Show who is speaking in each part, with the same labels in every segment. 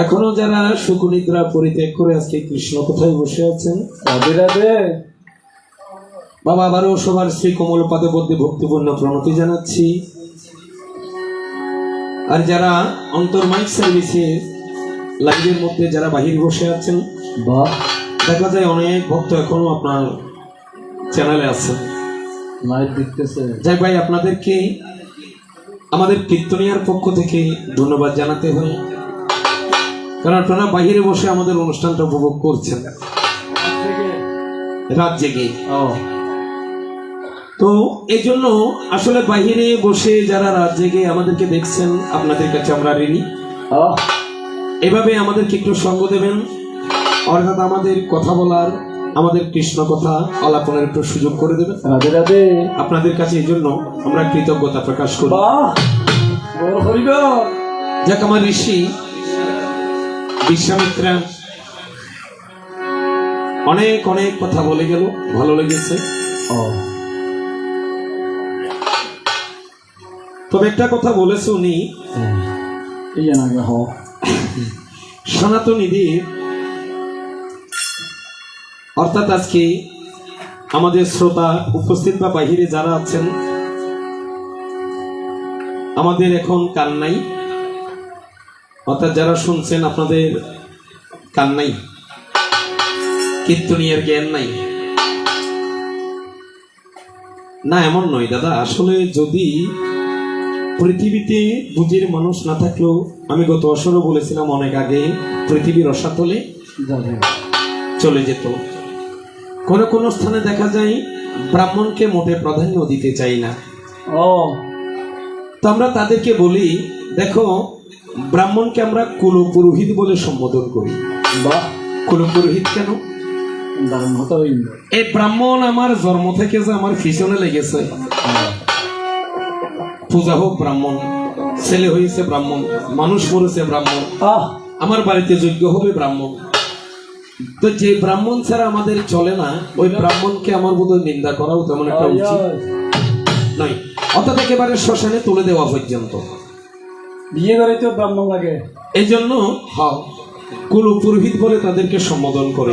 Speaker 1: এখনো যারা সুকুনিদ্রা পরিত্যাগ করে আজকে কৃষ্ণ কোথায় বসে আছেন, বাবা আবারও সবার শ্রী কমল পাদে বদ্ধে ভক্তিপূর্ণ প্রণতি জানাচ্ছি। আর যারা অন্তর মাইক সার্ভিসে লাইভের মধ্যে যারা বাহির বসে আছেন, দেখা যায় অনেক ভক্ত এখনো আপনার চ্যানেলে আছেন, লাইভ দেখতেছে। যাই ভাই, আপনাদেরকে আমাদের কীর্তনিয়ার পক্ষ থেকে ধন্যবাদ জানাতে হয়, কারণ আপনারা বাহিরে বসে আমাদের অনুষ্ঠানটা উপভোগ করছেন রাত জেগে। তো এই জন্য আসলে বাহিরে বসে যারা রাত জেগে আমাদেরকে দেখছেন, আপনাদের কাছে আমরা ঋণী। এভাবে আমাদেরকে একটু সঙ্গ দেবেন, অর্থাৎ আমাদের কথা বলার, আমাদের কৃষ্ণ কথা আলাপনের একটু সুযোগ করে দেবেন। রাধে রাধে। আপনাদের কাছে এই জন্য আমরা কৃতজ্ঞতা প্রকাশ করি। যাক, আমার ঋষি বিশ্বামিত্রা অনেক অনেক কথা বলে গেল, ভালো লেগেছে। তবে একটা কথা বলেছে উনি, সনাতনীদের অর্থাৎ আজকে আমাদের শ্রোতা উপস্থিত বা বাহিরে যারা আছেন, আমাদের এখন কান নাই, অর্থাৎ যারা শুনছেন আপনাদের কান নাই, কীর্তনিয়ার জ্ঞান নাই। না, এমন নয় দাদা। আসলে যদি পৃথিবীতে বুঝির মানুষ না থাকলেও, আমি গত বছরও বলেছিলাম অনেক আগে, পৃথিবীর রসাতলে চলে যেত। কোন কোন স্থানে দেখা যায় ব্রাহ্মণকে মোটে প্রাধান্য দিতে চাই না। তো আমরা তাদেরকে বলি, দেখো ব্রাহ্মণকে আমরা কুলপুরোহিত বলে সম্বোধন করি। বা কুলপুরোহিত কেন? এই ব্রাহ্মণ আমার জন্ম থেকে যে আমার পিছনে লেগেছে, পূজা হোক ব্রাহ্মণ, ছেলে হয়েছে ব্রাহ্মণ, মানুষ মরেছে ব্রাহ্মণ, আমার বাড়িতে যজ্ঞ হবে ব্রাহ্মণ। তো যে ব্রাহ্মণ ছাড়া আমাদের চলে না, ওই ব্রাহ্মণকে আমার বোধহয় নিন্দা করাও তেমন একটা উচিত নয়, অর্থাৎ একেবারে শ্মশানে তুলে দেওয়া পর্যন্ত।
Speaker 2: বিয়ে করে তো ব্রাহ্মণ লাগে।
Speaker 1: এই জন্য কুল পুরোহিত বলে তাদেরকে সম্বোধন করে।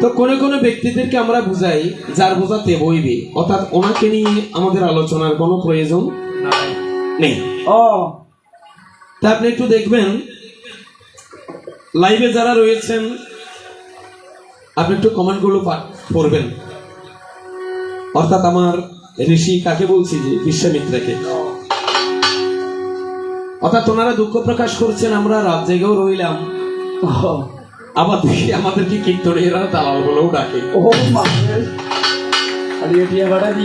Speaker 1: তো কোনে কোনে ব্যক্তিদেরকে আমরা বুঝাই যার বোঝাতে বইবে, অর্থাৎ ওনাকে নিয়ে আমাদের আলোচনার কোনো প্রয়োজন নেই। তা আপনি একটু দেখবেন লাইভে যারা রয়েছেন আপনি একটু কমেন্টগুলো পড়বেন। অর্থাৎ আমার ঋষি কাকে বলছি, যে বিশ্বামিত্রাকে। অর্থাৎ ওনারা দুঃখ প্রকাশ করছেন আমরা রাত জেগেও রইলাম, আবার দেখি আমাদেরকে কীর্তনীরা দালাল বলেও ডাকে।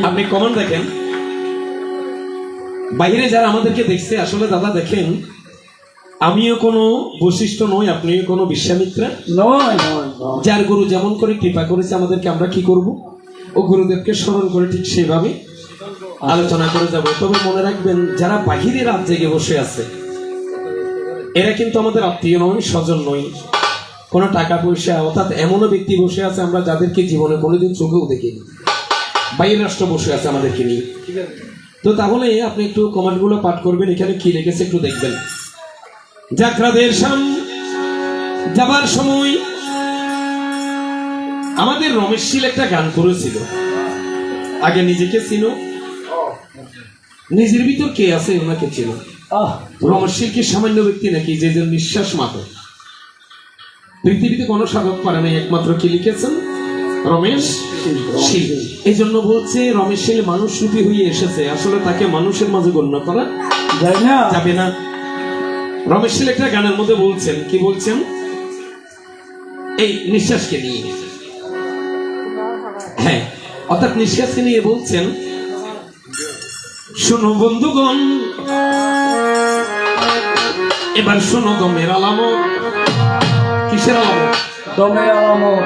Speaker 1: আপনি কমেন্ট দেখেন, বাইরে যারা আমাদেরকে দেখছে, আসলে দাদা দেখেন আমিও কোনো বৈশিষ্ট্য নই, আপনিও কোনো বিশ্বামিত্রা
Speaker 2: নয়।
Speaker 1: যার গুরু যেমন করে কৃপা করেছে আমাদেরকে, আমরা কি করব, ও গুরুদেবকে স্মরণ করে ঠিক সেভাবে আলোচনা করে যাব। তবে মনে রাখবেন যারা বাহিরে রাত জেগে বসে আছে এরা কিন্তু আমাদের আত্মীয় নয়, স্বজন নয়, কোনো টাকা পয়সা, অর্থাৎ এমনও ব্যক্তি বসে আছে আমরা যাদেরকে জীবনে কোনোদিন চোখেও দেখিনি, বাইরের রাষ্ট্র বসে আছে আমাদেরকে নিয়ে। তো তাহলে আপনি একটু কমেন্টগুলো পাঠ করবেন, এখানে কি লিখেছে একটু দেখবেন। জাকরাদের শাম যাবার সময় আমাদের রমেশ শীল একটা গান করেছিল, আগে নিজেকে চিনো, নিজের ভিতর কে আছে ওনাকে চিনো। রমেশ শীল কি সামান্য ব্যক্তি নাকি যে নিঃশ্বাস মাত্র? পৃথিবীতে কোনো সাধক পারে নাই, একমাত্র কি লিখেছেন রমেশ শীল। এই জন্য বলছে রমেশ শীল মানুষ রূপী হয়ে এসেছে, আসলে তাকে মানুষের মাঝে গণ্য করা যাবে না। রমেশ শীল একটা গানের মধ্যে বলছেন, কি বলছেন, এই নিঃশ্বাসকে নিয়ে, হ্যাঁ অর্থাৎ নিঃশ্বাসকে নিয়ে বলছেন, শোনো বন্ধুগণ এবার শোনো দমের আলামত। কিসের আলামত?
Speaker 2: দমের আলামত।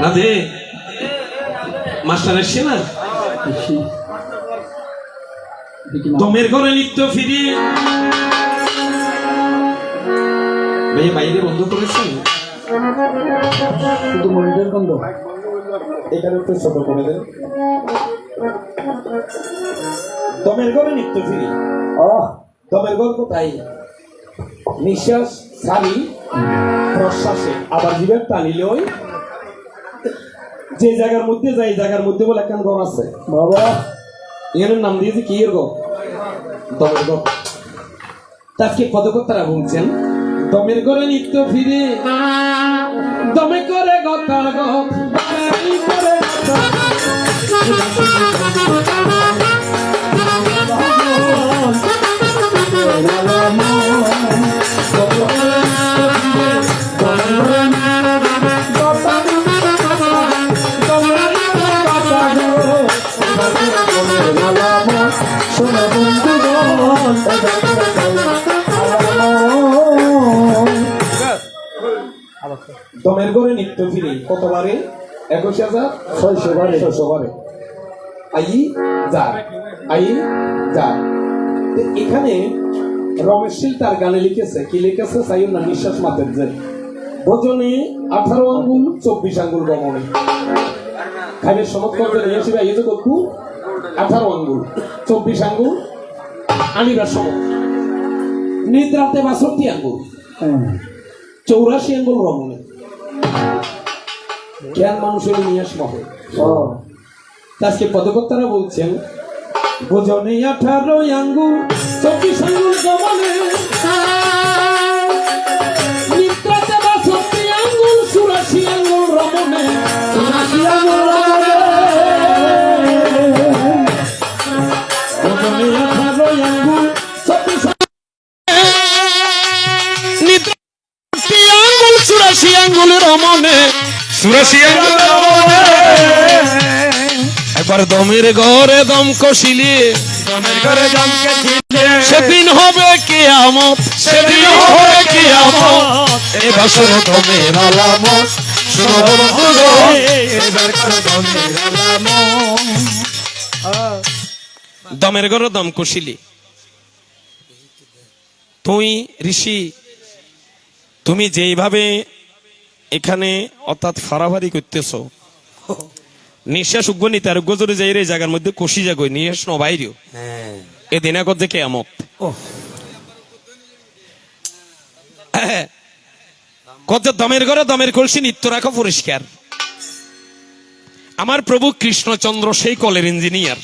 Speaker 1: রাধে মাস্টার এসছে না, দমের ঘরে নিত্য ফিরি ভাই বাইরে বন্ধ করেছেন,
Speaker 2: শুধু মনিটর বন্ধ,
Speaker 1: এখানে একটু ছোট করে দেন। দমের ঘরে নিত্য ফিরি, দমের ঘর কোথায়? নিঃশ্বাস ছাড়ি প্রশ্বাসে, আবার জীবের টানিলে ওই যে জায়গার মধ্যে যাই, জায়গার মধ্যে বলে একখান ঘর আছে বাবা, এর নাম দিয়েছে কি এর ঘর? দমের ঘর। তাকে পদকর্তারা বলছেন, দমের ঘরে নিত্য ফিরে দমে করে গতার দমের ঘরে নিত্য ফিরে কতবারে? 21,600 বারে, 600 বারে আই যা আই যা। এখানে রমেশ শীল তার গানে লিখেছে, কি লিখেছে সাইন না নিঃশ্বাস মাতের যে ভোজনে 18 আঙ্গুল 24 আঙ্গুল গমনে খাইবে সমত করতে নিয়ে আসবে, এই যে কত 18 আঙ্গুল 24 আঙ্গুল আনিবার সময়, নিদ্রাতে 62 আঙ্গুল 84 আঙ্গুল গমনে। জ্ঞান মানুষের নিয়ে আসা হবে। আজকে পদকর্তারা বলছেন, ভোজনে 18 আঙ্গুল 24 আঙ্গুল গমনে, নিদ্রাতে 62 আঙ্গুল 84 আঙ্গুল রমনে, 84 আঙ্গুল রমনে। ভোজনে 18 আঙ্গুল 24 নিদ্রাতে আঙ্গুল 84 আঙ্গুল রমনে, 84 আঙ্গুল রমনে। একবার দমের ঘরে দম কষিলে, দমের ঘরে দম কষিলে সেদিন হবে কিয়ামত, সেদিন হবে কিয়ামত। এবার শোনো দমের আলামত, শোনো বন্ধুগণ এবার দমের আলামত। দমের ঘরে দম কষিলে তুই ঋষি, তুমি যেইভাবে এখানে অর্থাৎ ফারাফারি করতেছ, নিঃশ্বাস উগ্র নিতে আর উগ্র জোরে যাই রে জায়গার মধ্যে কষি যাগো নিঃশ্বাস ন বাইরেও এ দিনা কত যে কেমত কত দমের ঘরে দমের কলসি নিত্য রাখো পরিষ্কার। আমার প্রভু কৃষ্ণচন্দ্র সেই কলের ইঞ্জিনিয়ার।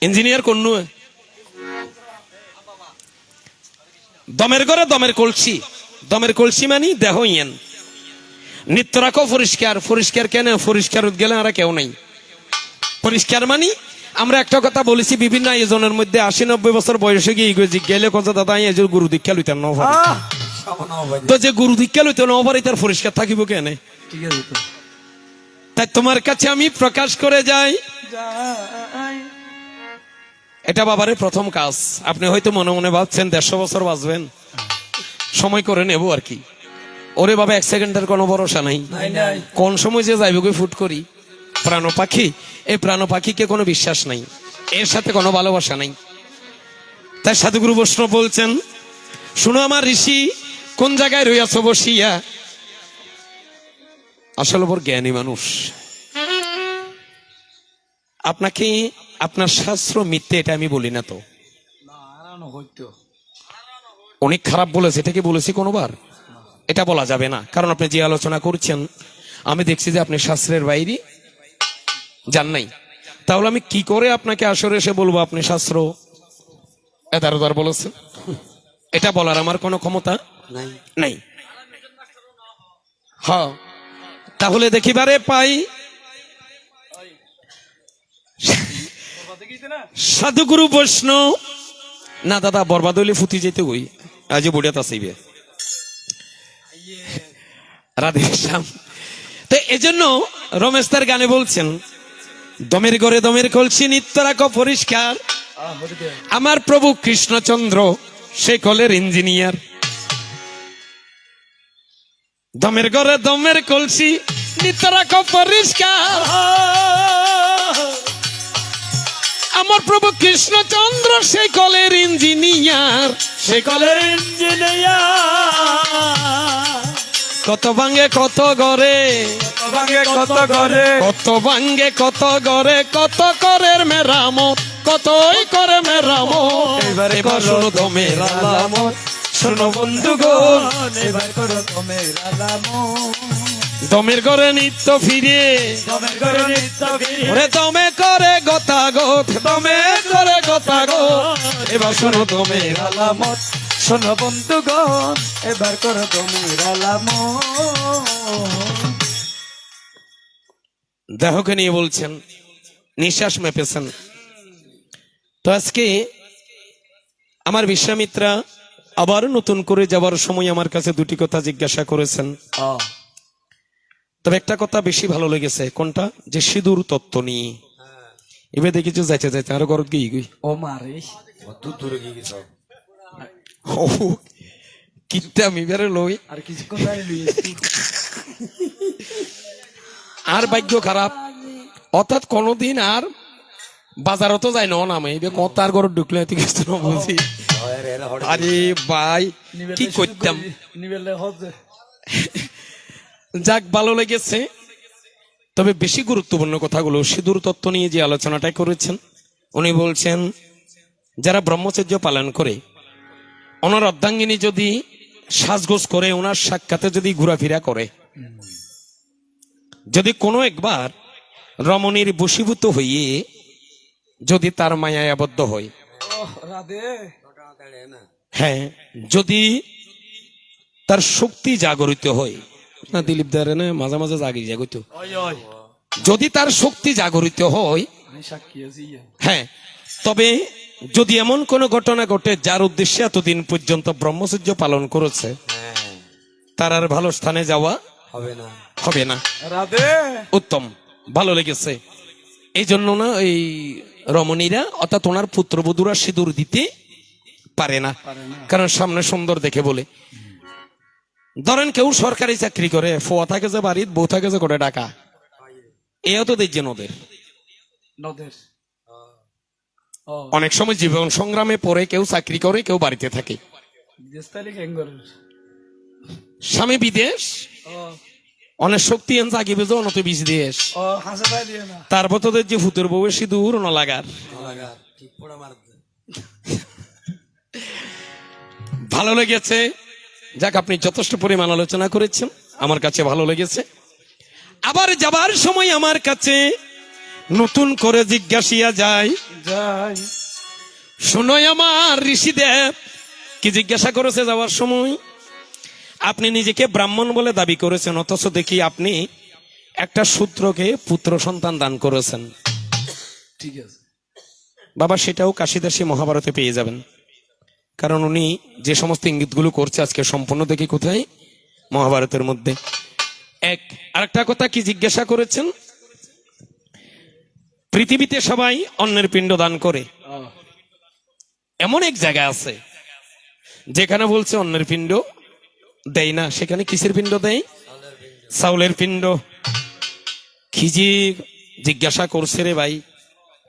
Speaker 1: ইঞ্জিনিয়ার কোন দমের ঘরে দমের কলসি, দমের কলসি মানি দেহ ইয়েন নিত্য রাখো পরিষ্কার। পরিষ্কার কেন? পরিষ্কার গেলে আর কেউ নাই। পরিষ্কার মানি আমরা একটা কথা বলেছি বিভিন্ন আয়োজনের মধ্যে 80-90 বছর বয়সে গিয়ে গেলে কথা দাদা এজোর গুরু দীক্ষা লইতেন ন তো যে গুরু দীক্ষা লইতে ন পারি তার পরিষ্কার থাকিব কেন?
Speaker 2: ঠিক আছে তো।
Speaker 1: তাই তোমার কাছে আমি প্রকাশ করে যাই, এটা বাবারে প্রথম কাজ। আপনি হয়তো মনে মনে ভাবছেন 150 বছর বাঁচবেন, সময় করে নেব আর কি। ওরে বাবা 1 সেকেন্ডের কোনো ভরসা নাই, কোন সময় যে যাইব ফুট করি। প্রাণ পাখি, এই প্রাণ পাখিকে কোনো বিশ্বাস নাই, এর সাথে কোনো ভালোবাসা নাই। তাই সাধুগুরু বৈষ্ণব বলছেন, শুনো আমার ঋষি কোন জায়গায় রইয়াছ বসিয়া। আসলে ওর জ্ঞানী মানুষ। আপনাকে আপনার শাস্ত্র মিথ্যে এটা আমি বলি না তো, অনেক খারাপ বলেছে, এটা কি বলেছি কোনোবার? এটা বলা যাবে না, কারণ আপনি যে আলোচনা করছেন আমি দেখছি যে আপনি শাস্ত্রের বাইরে যান নাই। তাহলে আমি কি করে আপনাকে আসরে এসে বলবো আপনি শাস্ত্র এদারদার বলেছেন? এটা বলার আমার কোনো ক্ষমতা নাই। হ্যাঁ, তাহলে দেখিবারে পাই সাধুগুরু বৈষ্ণব না দাদা বরবাদ হইলে ফুটি যেতে হই আজ বুড়িয়াত আসিবে রাধে শ্যাম। তো এজন্য রমেশ তার গানে বলছেন, দমের ঘরে দমের কলসি নিত্য রাখো পরিষ্কার। আমার প্রভু কৃষ্ণচন্দ্র সে কলের ইঞ্জিনিয়ার। দমের ঘরে দমের কলসি নিত্য রাখো পরিষ্কার। আমার প্রভু কৃষ্ণচন্দ্র সে কলের ইঞ্জিনিয়ার, সে কলের ইঞ্জিনিয়ার। কত ভাঙ্গে কত গড়ে, কত গড়ে, কত ভাঙ্গে কত গড়ে, কত করের মেরামত, কতই করে মেরামত। এবার শোনো দমের আলামত, শোনো বন্ধুগণ এবার করো দমের আলামত। দমের ঘরে নিত্য ফিরে, দমের ঘরে নিত্য ফিরে, ওরে দমে করে গতাগত, দমে করে গতাগত। এবার শোনো দমের আলামত, শোনো বন্ধুগণ এবার করো দমের আলামত। দেহকে নিয়ে বলছেন, নিঃশ্বাস মেপেছেন। তো আজকে আমার বিশ্বামিত্রা আবার নতুন করে যাবার সময় আমার কাছে দুটি কথা জিজ্ঞাসা করেছেন। তবে একটা কথা বেশি ভালো লেগেছে। কোনটা? যে সিঁদুর তত্ত্ব নিয়ে। এবার দেখেছো যাইতে যাইতে আরো গরত গিয়ে গই ও মারে দূরে গিয়ে গেছ কিটা আমি বেরে লই আর কিছুক্ষণ আর ভাগ্য খারাপ, অর্থাৎ কোনদিন আর বাজারও তো যাই না নামে কত আর ঘর ঢুকলে বুঝি। আরে ভাই কি করতাম। যাক ভালো লেগেছে। তবে বেশি গুরুত্বপূর্ণ কথাগুলো সিঁদুর তত্ত্ব নিয়ে যে আলোচনাটা করেছেন, উনি বলছেন যারা ব্রহ্মচর্য পালন করে ওনার অর্ধাঙ্গিনী যদি সাজগোজ করে, ওনার সাক্ষাতে যদি ঘোরাফেরা করে, যদি কোনো একবার রমণীর বশীভূত হইয়ে যদি তার মায়ায় আবদ্ধ হয়, হ্যাঁ যদি তার শক্তি জাগরিত হয়, না দিলীপ দারে না মাঝে মাঝে জাগি জাগিত, যদি তার শক্তি জাগরিত হয়, হ্যাঁ তবে যদি এমন কোন ঘটনা ঘটে যার উদ্দেশ্যে এতদিন পর্যন্ত ব্রহ্মচর্য পালন করেছে, তার আর ভালো স্থানে যাওয়া হবে না। উত্তম, ভালো লেগেছে। এই জন্য না এই রমণীরা অর্থাৎ ওনার পুত্রবধূরা সিঁদুর দিতে পারে না, কারণ সামনে সুন্দর দেখে বলে। ধরেন কেউ সরকারি চাকরি করে, ফোয়া থাকে যে বাড়ির, বউ থাকে যে করে টাকা, এও তো দেখছেন ওদের। অনেক সময় জীবন সংগ্রামে পড়ে কেউ চাকরি করে, কেউ বাড়িতে থাকে। স্বামী বিদেশ, অনেক শক্তি এন জাগিবে যে অনত বিষ দিয়েস
Speaker 2: ও হাসে তাই দিয়ে না
Speaker 1: তারপর তোদের যে ফুতের বউয়ের সিঁদুর ন লাগার ভালো লেগেছে। যাক, আপনি যথেষ্ট পরিমাণ আলোচনা করেছেন, আমার কাছে ভালো লেগেছে। আবার যাবার সময় আমার কাছে নতুন করে জিজ্ঞাসিয়া যায়,
Speaker 2: যাই
Speaker 1: শোনোই আমার ঋষিদেব কি জিজ্ঞাসা করেছে যাওয়ার সময়, আপনি নিজেকে ব্রাহ্মণ বলে দাবি করেছেন, অথচ দেখি আপনি একটা শূদ্রকে পুত্র সন্তান দান করেছেন।
Speaker 2: ঠিক আছে
Speaker 1: বাবা, সেটাও কাশিদাসী মহাভারতে পেয়ে যাবেন, কারণ উনি যে সমস্ত ইঙ্গিতগুলো করছে আজকে সম্পূর্ণ দেখি কোথায়, মহাভারতের মধ্যে। আরেকটা কথা কি জিজ্ঞাসা করেছেন, পৃথিবীতে সবাই অন্যের পিণ্ড দান করে, এমন এক জায়গা আছে যেখানে বলছে অন্যের পিণ্ড দেয় না, সেখানে কিসের পিণ্ড দেয়? চাউলের পিণ্ড। কি যে জিজ্ঞাসা করছে রে ভাই,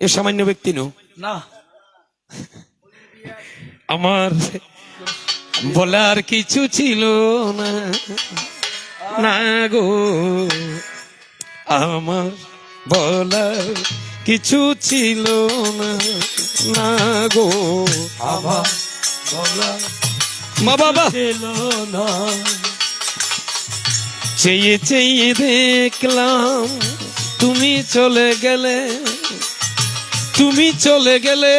Speaker 1: এ সামান্য ব্যক্তি নো
Speaker 2: না
Speaker 1: আমার বলার কিছু ছিল না, না গো আমার বলার কিছু ছিল না, না গো
Speaker 2: আমার বলা
Speaker 1: মা বাবা।
Speaker 2: ছিল না
Speaker 1: চেয়ে চেয়ে দেখলাম তুমি চলে গেলে, তুমি চলে গেলে,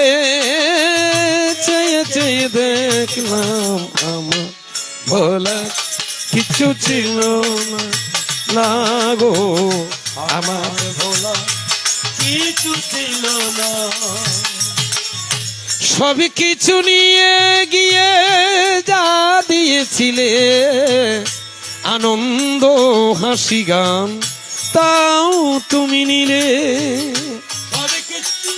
Speaker 1: চেয়ে চেয়ে দেখলাম আমার বলার কিছু ছিল না, না গো আমার
Speaker 2: বলা কিছু ছিল না
Speaker 1: সব কিছু নিয়ে গিয়ে যা দিয়েছিলে, আনন্দ হাসি গান তাও তুমি নিলে।
Speaker 2: সব কিছু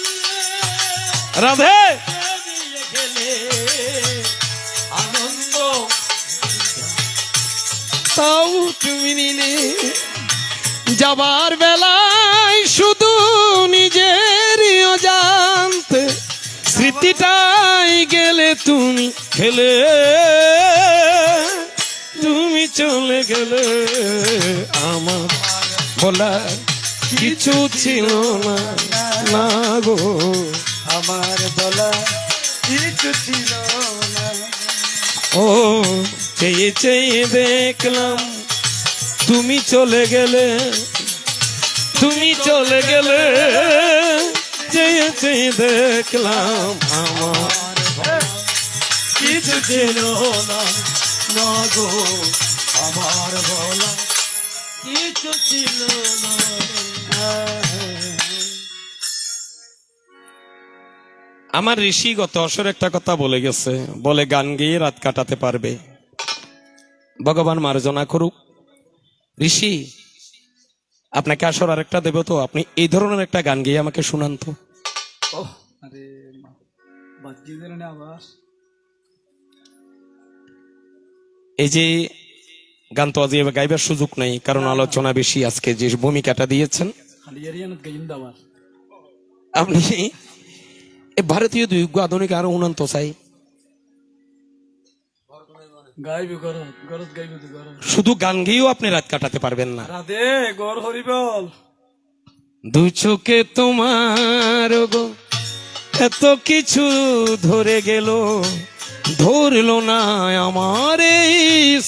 Speaker 1: রাধে
Speaker 2: দিয়ে গেলে আনন্দ
Speaker 1: তাও তুমি নিলে, যাবার বেলায় শুধু নিজেরই জানতে, স্মৃতিটাই গেলে তুমি খেলে, তুমি চলে গেলে আমার বলার কিছু ছিল না, না গো
Speaker 2: আমার বলা কিছু ছিল না
Speaker 1: ও চেয়ে চেয়ে দেখলাম তুমি চলে গেলে, তুমি চলে গেলে, চেয়ে চেয়ে দেখলাম আমার
Speaker 2: কিছু ছিল না না গো আমার বলা কিছু ছিল না
Speaker 1: আমার ঋষি গত অসর একটা কথা বলে গেছে, বলে গান গেয়ে রাত কাটাতে পারবে, ভগবান মার্জনা করুক। ঋষি আপনাকে আসর আরেকটা দেব, তো আপনি এই ধরনের একটা গান গেয়ে আমাকে শুনান তো।
Speaker 2: ও আরে বাদ দিয়ে দিলেন আবার
Speaker 1: এই যে গান তো আজ গাইবার সুযোগ নেই, কারণ আলোচনা বেশি, আজকে যে ভূমিকাটা দিয়েছেন
Speaker 2: খালি এরিয়ানত গাইন দাবার
Speaker 1: আপনি, ভারতীয় দুই আধুনিক আরো উন্নত চাই,
Speaker 2: গাইবি গরত গরত গাইবি তো গরত
Speaker 1: শুধু গান গেয়েও আপনি রাত কাটাতে পারবেন না।
Speaker 2: রাধে গর হরিবল
Speaker 1: দুই চোখে তোমার গো এত কিছু ধরে গেল, ধরলো না আমার এই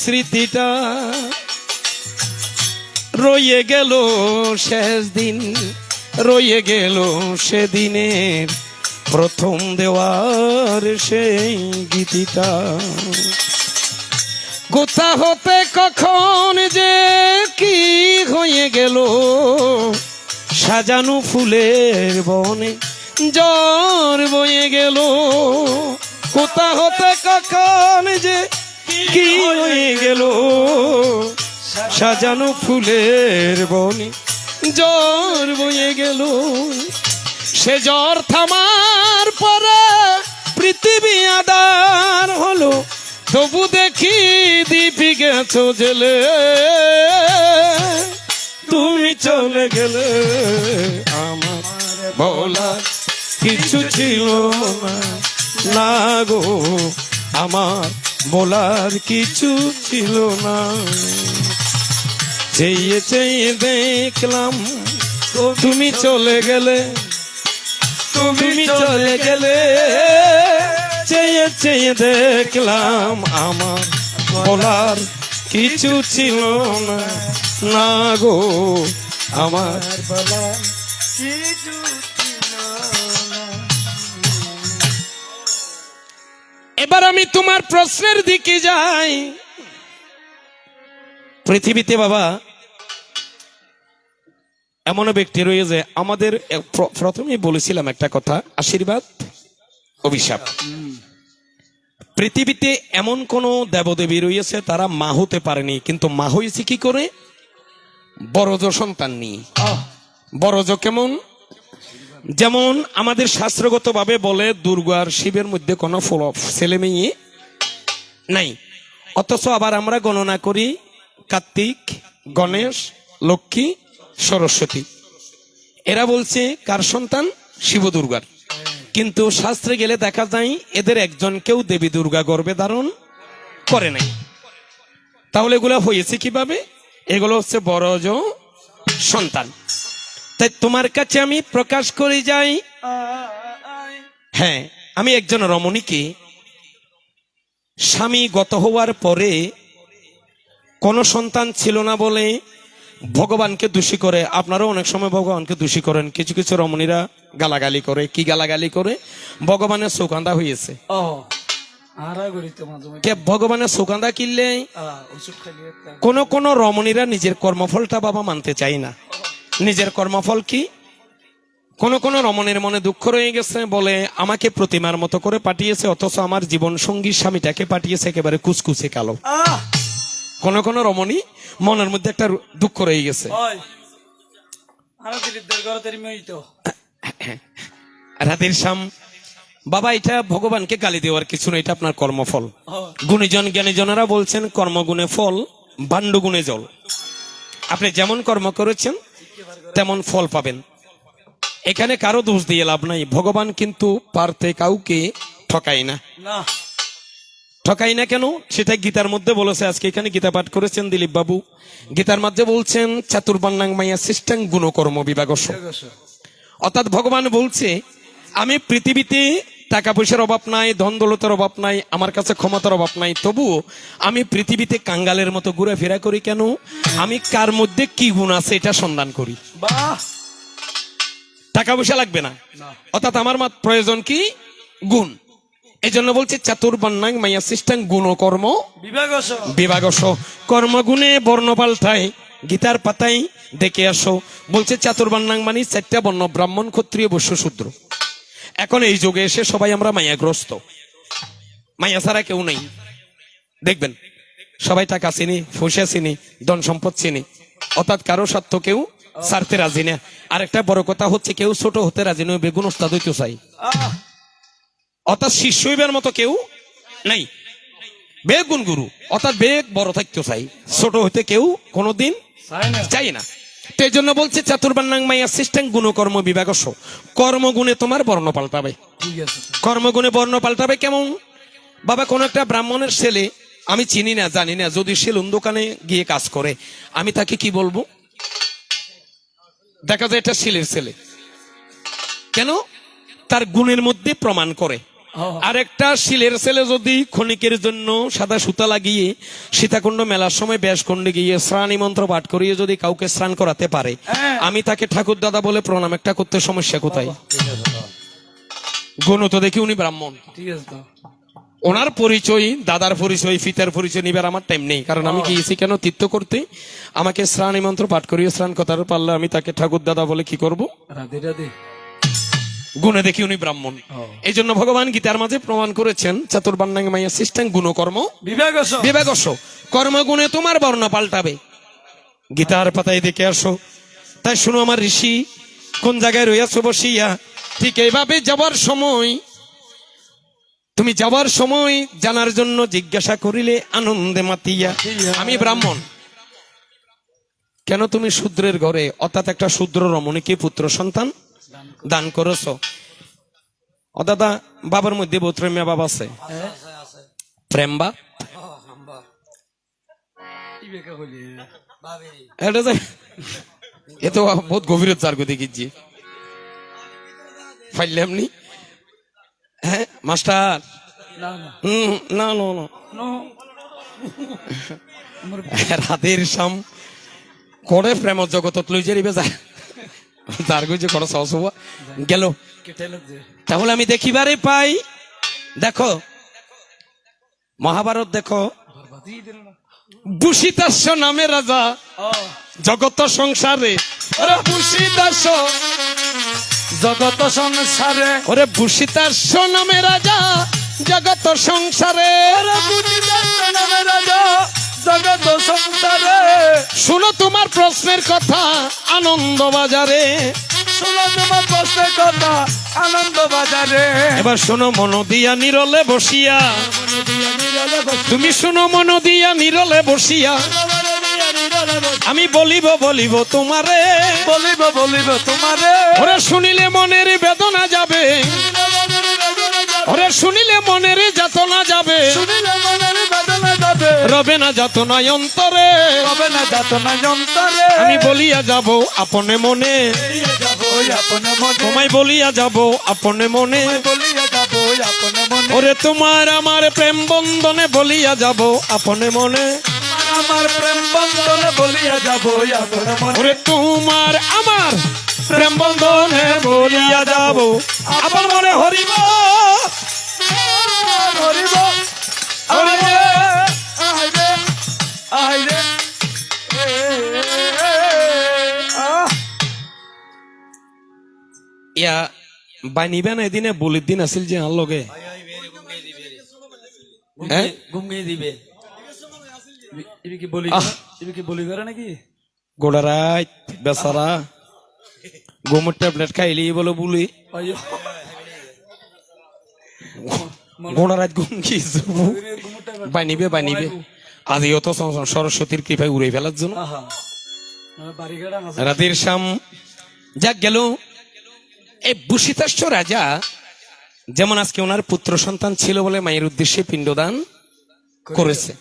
Speaker 1: স্মৃতিটা, রয়ে গেল শেষ দিন, রয়ে গেল সেদিনের প্রথম দেওয়ার সেই গীতিটা, কোথা হতে কখন যে কি হয়ে গেল, সাজানো ফুলের বনে জ্বর বয়ে গেল, কোথা হতে কখন যে কি হয়ে গেল, সাজানো ফুলের বনে জ্বর বয়ে গেল, সে জ্বর থামার পরে পৃথিবী আদার হলো, তবু দেখি দীপি গেছো জেলে, তুমি চলে গেলে আমার বলার কিছু ছিল না, না গো আমার বলার কিছু ছিল না, চেয়ে চেয়ে দেখলাম তুমি চলে গেলে, তুমি চলে গেলে, চেয়ে চেয়ে দেখলাম আমার বলার কিছু ছিল না, না গো আমার বলার
Speaker 2: কিছু ছিল না।
Speaker 1: এবার আমি তোমার প্রশ্নের দিকে যাই। পৃথিবীতে বাবা এমন ব্যক্তি রয়েছে, আমাদের প্রথমেই বলেছিলাম একটা কথা, আশীর্বাদ অভিশাপ। পৃথিবীতে এমন কোন দেবদেবী রয়েছে তারা মা হতে পারেনি, কিন্তু মা হয়েছে কি করে? বড়জ সন্তান নিয়ে। বড়জ কেমন? যেমন আমাদের শাস্ত্রগত ভাবে বলে দুর্গার শিবের মধ্যে কোনো ছেলে মেয়ে নাই, অথচ আবার আমরা গণনা করি কার্তিক, গণেশ, লক্ষ্মী, সরস্বতী। এরা বলছে কার সন্তান? শিব দুর্গার। কিন্তু শাস্ত্রে গেলে দেখা যায় এদের একজনকেও দেবী দুর্গা গর্ভে ধারণ করে নাই। তাহলে এগুলো হয়েছে কিভাবে? এগুলো হচ্ছে বড়জ সন্তান। তাই তোমার কাছে আমি প্রকাশ করে যাই, হ্যাঁ, আমি একজন রমণীকে স্বামী গত হওয়ার পরে কোন সন্তান ছিল না বলে ভগবানকে দোষী করে। আপনারাও অনেক সময় ভগবানকে দোষী করেন। কিছু কিছু রমণীরা গালাগালি করে। কি গালাগালি করে? ভগবানের চৌকান্দা হয়েছে। ভগবানের চৌকান্দা কিনলে কোন কোন রমণীরা নিজের কর্মফলটা বাবা মানতে চাই না। নিজের কর্মফল কি? কোন কোন রমণীর মনে দুঃখ রয়ে গেছে, বলে আমাকে প্রতিমার মতো করে পাঠিয়েছে, অথচ আমার জীবন সঙ্গী স্বামীটাকে পাঠিয়েছে একেবারে কুচকুচে কালো। কোন কোন রমণী মনের মধ্যে একটা দুঃখ রয়ে গেছে। রাতের শাম বাবা, এটা ভগবানকে গালি দেওয়ার কিছু না, এটা আপনার কর্মফল। গুণীজন জ্ঞানীজনেরা বলছেন কর্মগুণে ফল, ভাণ্ডগুণে জল। আপনি যেমন কর্ম করেছেন তেমন ফল পাবেন। এখানে কারো দোষ দিয়ে লাভ নাই। ভগবান কিন্তু পারতে কাউকে ঠকাই না। ঠকাই না কেন? সেটা গীতার মধ্যে বলেছে। আজকে এখানে গীতা পাঠ করেছেন দিলীপ বাবু। গীতার মধ্যে বলছেন চাতুর্বর্ণাং মায়া সৃষ্টাং গুণকর্ম বিভাগস্য। অর্থাৎ ভগবান বলছে আমি পৃথিবীতে টাকা পয়সার অভাব নাই, ধন দৌলতের অভাব নাই, আমার কাছে ক্ষমতার অভাব নাই, তবুও আমি পৃথিবীতে কাঙ্গালের মতো ঘুরে ফেরা করি। কেন? আমি কার মধ্যে কি গুণ আছে এটা সন্ধান করি। টাকা পয়সা লাগবে না, অর্থাৎ আমার প্রয়োজন কি? গুণ। এই জন্য বলছে চাতুর্বর্ণাং মায়া সৃষ্টাং গুণকর্ম বিভাগস্য। কর্মগুণে বর্ণ পাল্টায়। গীতার পাতায় দেখে আসো, বলছে চাতুর্বর্ণাং মানে চারটা বর্ণ, ব্রাহ্মণ, ক্ষত্রিয়, বৈশ্য, শূদ্র। এখন এই যুগে এসে সবাই আমরা মায়াগ্রস্ত। মায়া ছাড়া কেউ নেই। দেখবেন সবাই টাকা চিনি, পয়সা চিনি, ধন সম্পদ চিনি, অর্থাৎ কারো স্বার্থ কেউ ছাড়তে রাজি না। আরেকটা বড় কথা হচ্ছে কেউ ছোট হতে রাজি নয়, বেগুন ওস্তাদ হইতে চাই। অর্থাৎ শিষ্য হইবার মতো কেউ নাই। বেগুন গুরু অর্থাৎ বেগ বড় থাকতে চাই, ছোট হইতে কেউ কোনোদিন চাই না। তো এই জন্য বলছে চাতুর্বর্ণাং মায়া সৃষ্টাং গুণকর্ম বিভাগস্য। কর্মগুণে তোমার বর্ণ পাল্টাবে। কর্মগুণে বর্ণ পাল্টাবে কেমন? বাবা, কোন একটা ব্রাহ্মণের ছেলে আমি চিনি না, জানি না, যদি সেলুন দোকানে গিয়ে কাজ করে, আমি তাকে কি বলবো? দেখা যায় এটা শিলের ছেলে। কেন? তার গুণের মধ্যে প্রমাণ করে। আর একটা শিলের ছেলে যদি ক্ষণিকের জন্য সাদা সুতা লাগিয়ে সীতাকুণ্ড মেলার সময় ব্যাসকুণ্ডে গিয়ে শ্রাণী মন্ত্র পাঠ করিয়ে যদি কাউকে স্নান করাতে পারে, আমি তাকে ঠাকুর দাদা বলে প্রণাম একটা করতে সমস্যা কোথায়? গুণ তো দেখি উনি ব্রাহ্মণ। ওনার পরিচয়, দাদার পরিচয়, পিতার পরিচয় নিবার আমার টাইম নেই। কারণ আমি গিয়েছি কেন? তীর্থ করতে। আমাকে শ্রাণী মন্ত্র পাঠ করিয়ে স্নান করতে পারলে আমি তাকে ঠাকুর দাদা বলে কি করব?
Speaker 2: রাধে রাধে।
Speaker 1: গুণে দেখি উনি ব্রাহ্মণ। এই জন্য ভগবান গীতার মাঝে প্রমাণ করেছেন চাতুর্বর্ণাং মায়া সৃষ্টাং গুণকর্ম বিভাগস্য। কর্মগুণে তোমার বর্ণ পাল্টাবে। গীতার পাতায় দেখে আসো। তাই শুনো আমার ঋষি, কোন জায়গায় রইয়াছো বসিয়া, ঠিক এইভাবে যাবার সময়, তুমি যাবার সময় জানার জন্য জিজ্ঞাসা করিলে আনন্দে মাতিয়া, আমি ব্রাহ্মণ। কেন তুমি শূদ্রের ঘরে, অর্থাৎ একটা শূদ্র রমণীকে পুত্র সন্তান দান করেছ? ও দাদা, বাবার মধ্যে বহুত প্রেমিয়া বাবা আছে। প্রেম বা
Speaker 3: এটা যে এ তো বহুত গভীরত চার গতি গিয়েছি ফাইলাম নি। হ্যাঁ মাস্টার
Speaker 2: না না
Speaker 3: না না না
Speaker 2: নো আমার
Speaker 3: রাতের শাম করে প্রেম জগতত লই যাইবে যা তার কইছে করো সহজ গেল।
Speaker 2: কেটে লাগছে
Speaker 3: তাহলে আমি দেখিবারে পাই, দেখো মহাভারত দেখো,
Speaker 2: বরবাদি দিল না
Speaker 3: বুসিতাস্য নামে রাজা
Speaker 2: ও
Speaker 3: জগত সংসারে, ওরে বুসিতাস্য
Speaker 2: জগত সংসারে
Speaker 3: ওরে বুসিতাস্য নামে রাজা জগত সংসারে।
Speaker 2: নামে রাজা জগত সংসারে
Speaker 3: শুনো তোমার প্রশ্নের কথা আনন্দ বাজারে,
Speaker 2: শোনো তোমার প্রশ্নের কথা আনন্দ বাজারে
Speaker 3: এবার শোনো মন দিয়া নিরলে বসিয়া, তুমি শুনো মন দিয়া নিরলে বসিয়া, আমি বলিব বলিব তোমারে,
Speaker 2: বলিব বলিব তোমারে
Speaker 3: ওরে শুনিলে মনের বেদনা যাবে, ওরে শুনিলে মনের যাতনা যাবে,
Speaker 2: শুনিলে মনের বেদনা যাবে
Speaker 3: রবে না যাতনায় অন্তরে,
Speaker 2: হবে না যাতনা যন্তরে
Speaker 3: আমি বলিয়া যাব আপনে মনে,
Speaker 2: ওই আপন মনে
Speaker 3: তোমায় বলিয়া যাব আপনে মনে,
Speaker 2: বলিয়া যাব ওই আপন মনে
Speaker 3: ওরে তোমার আমার প্রেম বন্ধনে বলিয়া যাব আপনে মনে,
Speaker 2: আমার প্রেম বন্ধনে বলিয়া যাব ওই আপন মনে
Speaker 3: ওরে তোমার আমার প্রেম বন্ধনে বলিয়া যাব আপন মনে হরিব
Speaker 2: হরিব আইরে আইরে আইরে
Speaker 3: ইয়া বানিবে না এদিনে বলির দিন আছিল যে আর লগে হ্যাঁ?
Speaker 2: ঘুমিয়ে দিবে ইবি কি বলি
Speaker 3: আহ।
Speaker 2: ইবি কি বলি করে নাকি
Speaker 3: গোড়ারাই বেচারা গোমর ট্যাবলেট খাইলি বলে বলি
Speaker 2: আইয়ো
Speaker 3: গোড়ারাত ঘুম কি বানিবে বানিবে আদিও তো সরস্বতীর কৃপায় উড়ে ফেলার জন্য
Speaker 2: আহা বাড়ি গাড়া আছে
Speaker 3: রাতের শাম যাক গেল। এই বুসিতাস্য রাজা যেমন আজকে ওনার পুত্র সন্তান ছিল বলে মায়ের উদ্দেশ্যে পিণ্ডদান করেছে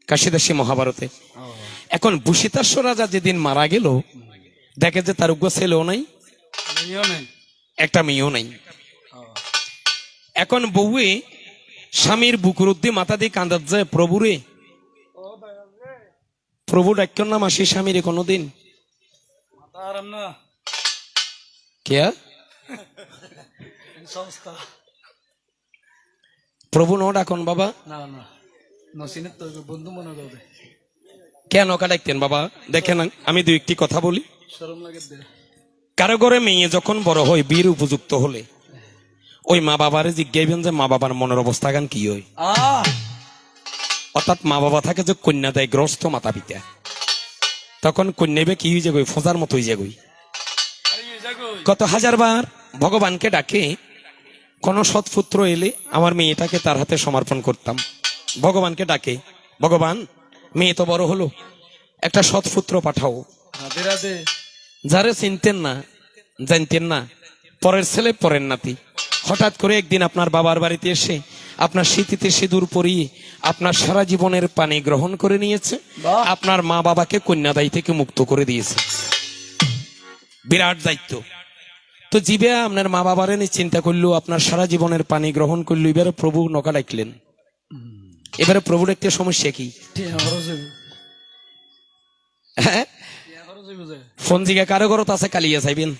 Speaker 3: কাশীদাসী মহাভারতে। এখন বুসিতাস্য রাজা যেদিন মারা গেল দেখে যে তার উগ্র ছেলেও নাই,
Speaker 2: নিও নেই
Speaker 3: একটা মেয়েও নাই। এখন বউয়ে স্বামীর বুকুর উদ্দি মাথা দিয়ে কান্দাত যায়, প্রভুরে প্রভু ডাক্যর নাম আসি স্বামীরে কোনোদিন
Speaker 2: আরাম না
Speaker 3: কে
Speaker 2: সংস্থা
Speaker 3: প্রভু ন ডাকন বাবা
Speaker 2: না না নসিনের তো বন্ধু মনে করবে
Speaker 3: কেন ডাকতেন বাবা? দেখেন আমি দুই একটি কথা বলি।
Speaker 2: শরম লাগে দে
Speaker 3: কারো ঘরে মেয়ে যখন বড় হয় বীর উপযুক্ত হলে ওই মা বাবারে জিজ্ঞাইবেন যে মা বাবার মনের অবস্থা গান কি হয়। অর্থাৎ মা বাবা থাকে যে কন্যা দেয় গ্রস্ত মাতা পিতা, তখন কন্যাবে কি হয়ে যাগই ফোঁজার মতো হয়ে যাগই। কত হাজার বার ভগবানকে ডাকে কোন সৎপুত্র এলে আমার মেয়েটাকে তার হাতে সমর্পণ করতাম। ভগবানকে ডাকে, ভগবান মেয়ে তো বড় হলো, একটা সৎপুত্র পাঠাও।
Speaker 2: রাধে রাধে
Speaker 3: যারে চিনতেন না জানতেন না, পরের ছেলে পরের নাতি, হঠাৎ করে একদিন আপনার বাবার বাড়িতে এসে আপনার স্মৃতিতে সিঁদুর পরিয়ে আপনার সারা জীবনের পানি গ্রহণ করে নিয়েছে,
Speaker 2: বাহ।
Speaker 3: আপনার মা বাবাকে কন্যাদায়ী থেকে মুক্ত করে দিয়েছে। বিরাট দায়িত্ব। তো জীবে আপনার মা বাবার নিয়ে চিন্তা করলো, আপনার সারা জীবনের পানি গ্রহণ করলো, এবারে প্রভু নকা ডাকলেন। এবারে প্রভুর একটা সমস্যা কি? হ্যাঁ ফোন জিগা কারো ঘরত আছে কালিয়া চাইবেন